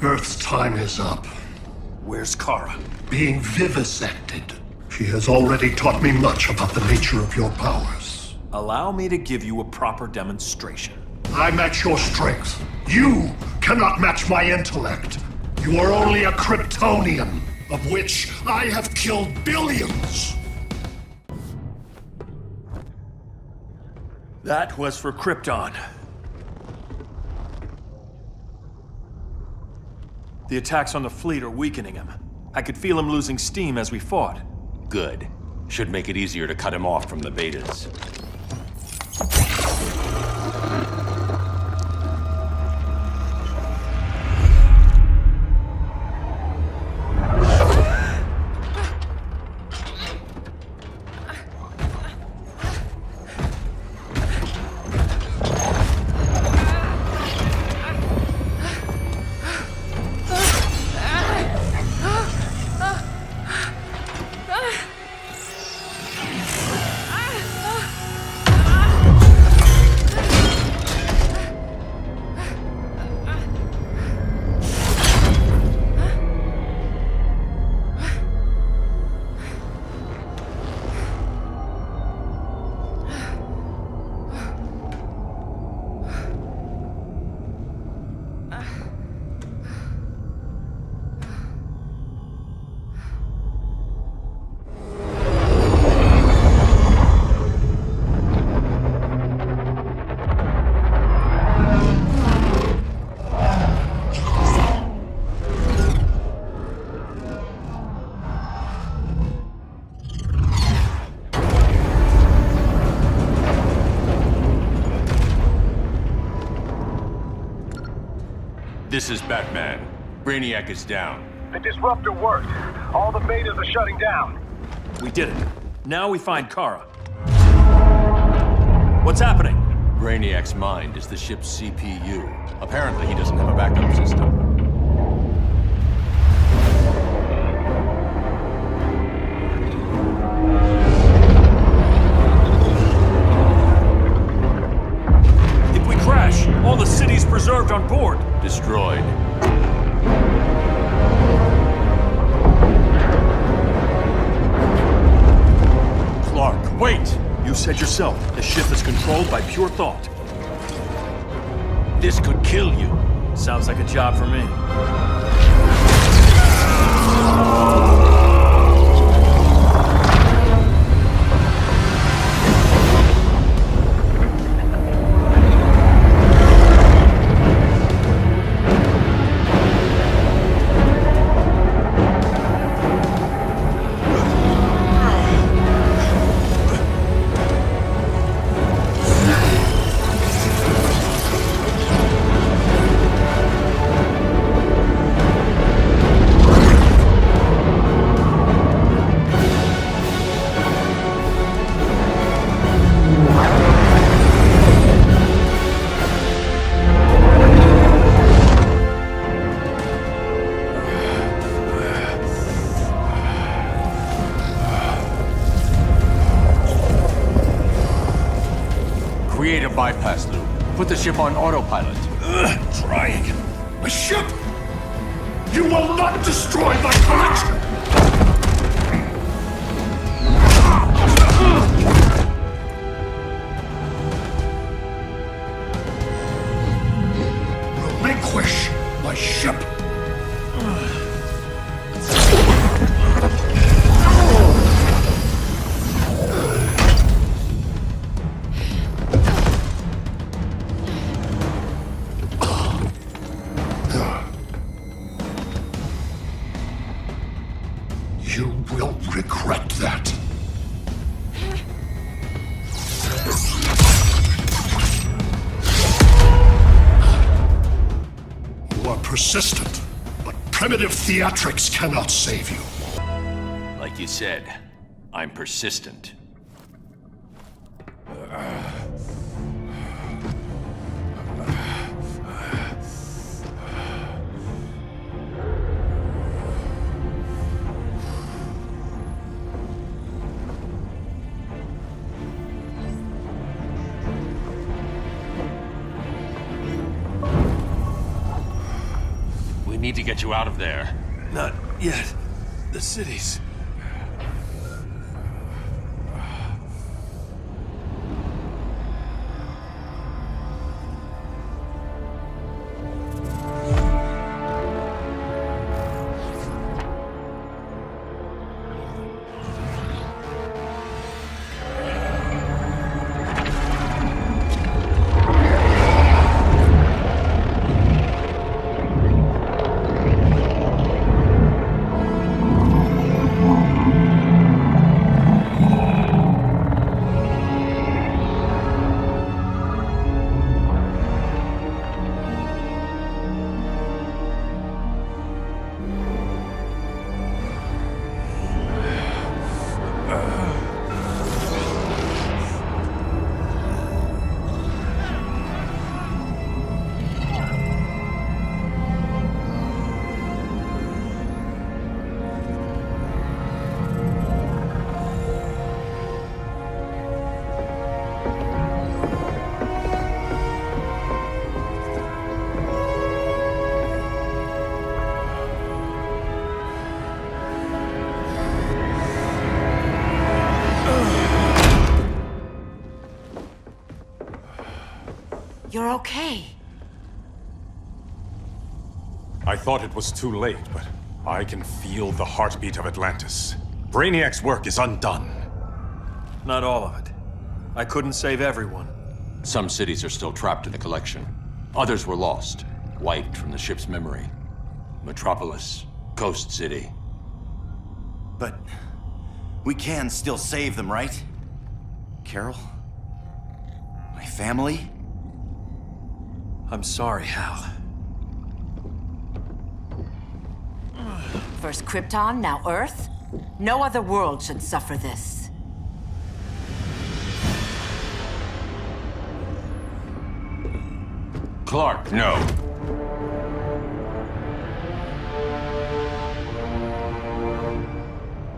Earth's time is up. Where's Kara? Being vivisected. She has already taught me much about the nature of your powers. Allow me to give you a proper demonstration. I match your strength. You cannot match my intellect. You are only a Kryptonian, of which I have killed billions. That was for Krypton. The attacks on the fleet are weakening him. I could feel him losing steam as we fought. Good. Should make it easier to cut him off from the betas. This is Batman. Brainiac is down. The disruptor worked. All the betas are shutting down. We did it. Now we find Kara. What's happening? Brainiac's mind is the ship's CPU. Apparently, he doesn't have a backup system. If we crash, all the city's preserved on board. Destroyed. Clark, wait! You said yourself, the ship is controlled by pure thought. This could kill you. Sounds like a job for me. Create a bypass loop. Put the ship on autopilot. Trying. A ship! You will not destroy my collection! Relinquish my ship! You will regret that. You are persistent, but primitive theatrics cannot save you. Like you said, I'm persistent. We need to get you out of there. Not yet. The city's... You're okay. I thought it was too late, but I can feel the heartbeat of Atlantis. Brainiac's work is undone. Not all of it. I couldn't save everyone. Some cities are still trapped in the collection. Others were lost, wiped from the ship's memory. Metropolis, Coast City. But we can still save them, right? Carol? My family? I'm sorry, Hal. First Krypton, now Earth? No other world should suffer this. Clark, no.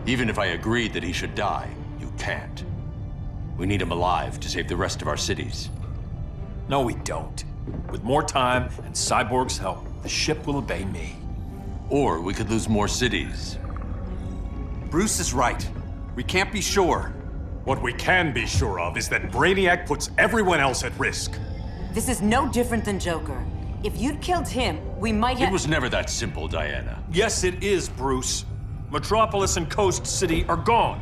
Even if I agreed that he should die, you can't. We need him alive to save the rest of our cities. No, we don't. With more time and Cyborg's help, the ship will obey me. Or we could lose more cities. Bruce is right. We can't be sure. What we can be sure of is that Brainiac puts everyone else at risk. This is no different than Joker. If you'd killed him, we might have— It was never that simple, Diana. Yes, it is, Bruce. Metropolis and Coast City are gone.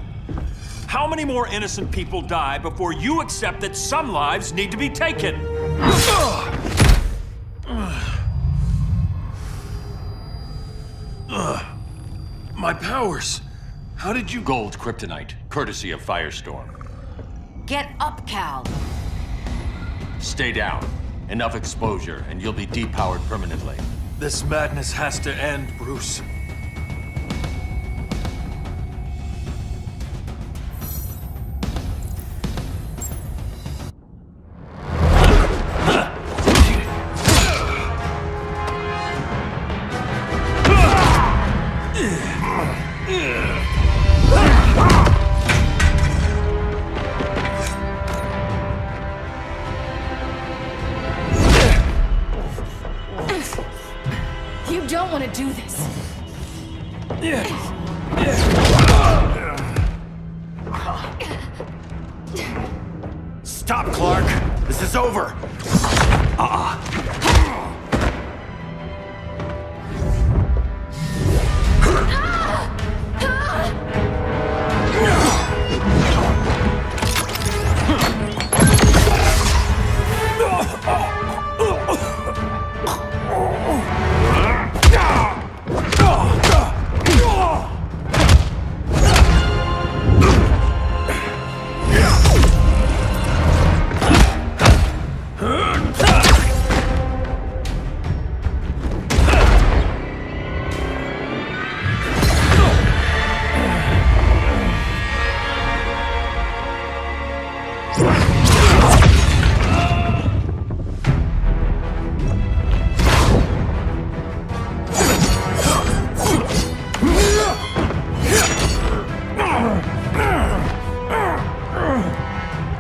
How many more innocent people die before you accept that some lives need to be taken? My powers. How did you— Gold kryptonite, courtesy of Firestorm. Get up, Cal. Stay down. Enough exposure, and you'll be depowered permanently. This madness has to end, Bruce. You don't want to do this. Stop, Clark! This is over!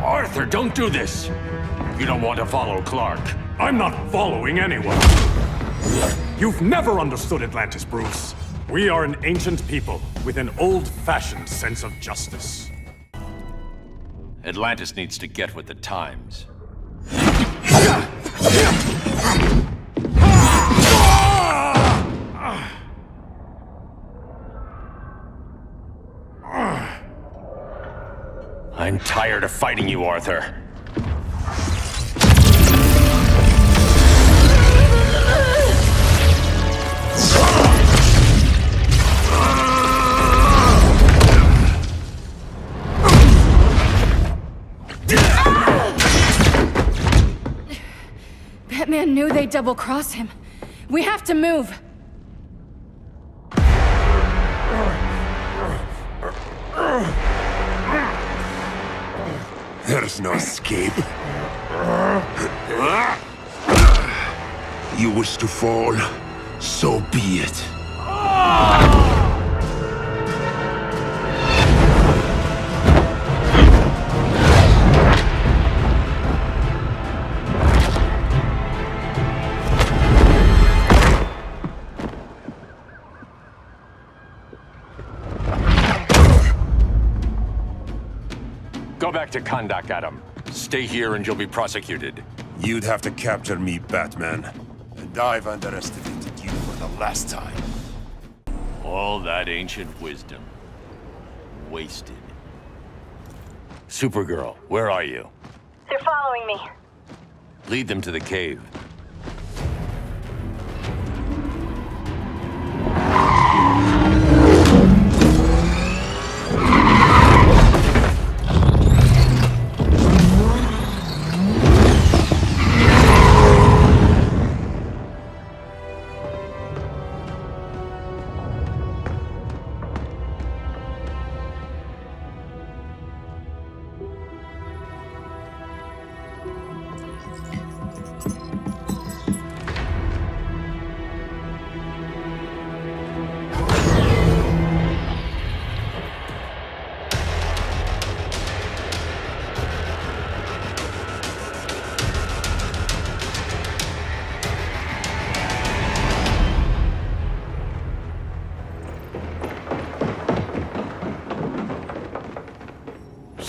Arthur, don't do this! You don't want to follow Clark. I'm not following anyone. You've never understood Atlantis, Bruce. We are an ancient people with an old-fashioned sense of justice. Atlantis needs to get with the times. I'm tired of fighting you, Arthur. Batman knew they'd double-cross him. We have to move. There's no escape. You wish to fall, so be it. Go back to Kondak, Adam. Stay here and you'll be prosecuted. You'd have to capture me, Batman. And I've underestimated you for the last time. All that ancient wisdom. Wasted. Supergirl, where are you? They're following me. Lead them to the cave.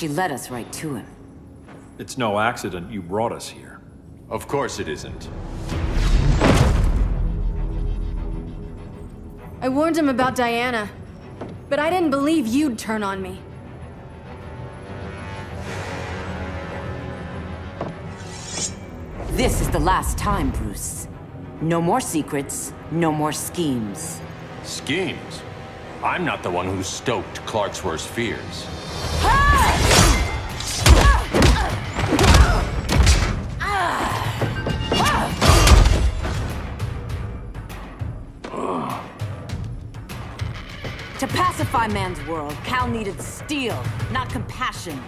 She led us right to him. It's no accident you brought us here. Of course it isn't. I warned him about Diana, but I didn't believe you'd turn on me. This is the last time, Bruce. No more secrets, no more schemes. Schemes? I'm not the one who stoked Clark's worst fears. To pacify man's world, Cal needed steel, not compassion.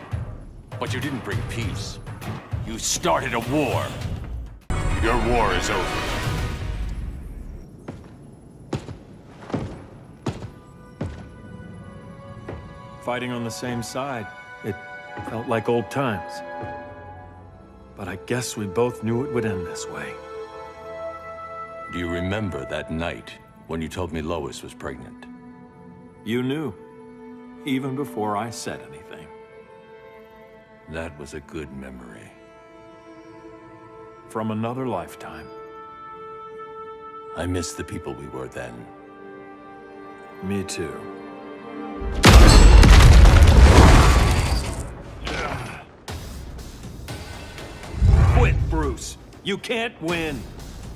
But you didn't bring peace. You started a war. Your war is over. Fighting on the same side, it felt like old times. But I guess we both knew it would end this way. Do you remember that night when you told me Lois was pregnant? You knew, even before I said anything. That was a good memory. From another lifetime. I miss the people we were then. Me too. Quit, Bruce. You can't win.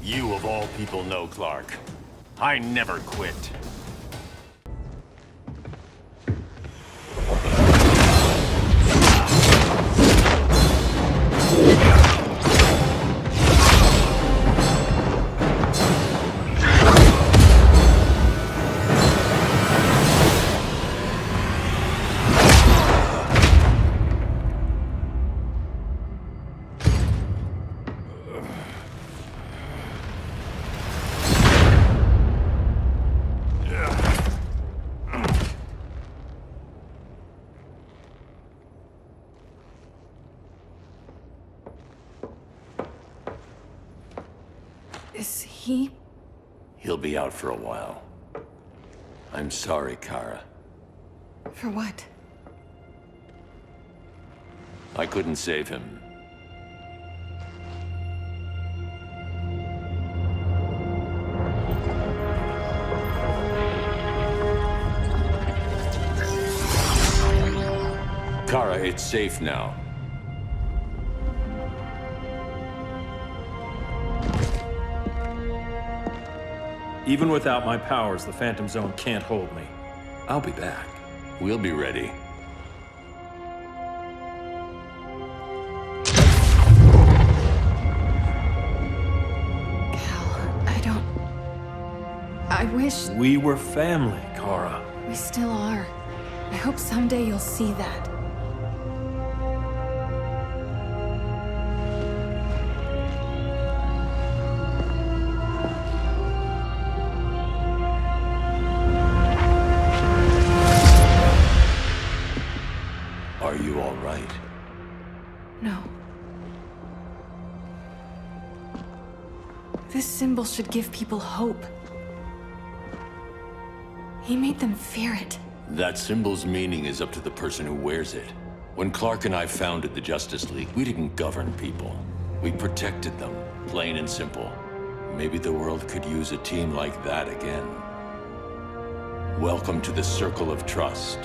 You of all people know, Clark. I never quit. Is he? He'll be out for a while. I'm sorry, Kara. For what? I couldn't save him. Kara, it's safe now. Even without my powers, the Phantom Zone can't hold me. I'll be back. We'll be ready. I wish... We were family, Kara. We still are. I hope someday you'll see that. Are you all right? No. This symbol should give people hope. He made them fear it. That symbol's meaning is up to the person who wears it. When Clark and I founded the Justice League, we didn't govern people. We protected them, plain and simple. Maybe the world could use a team like that again. Welcome to the Circle of Trust.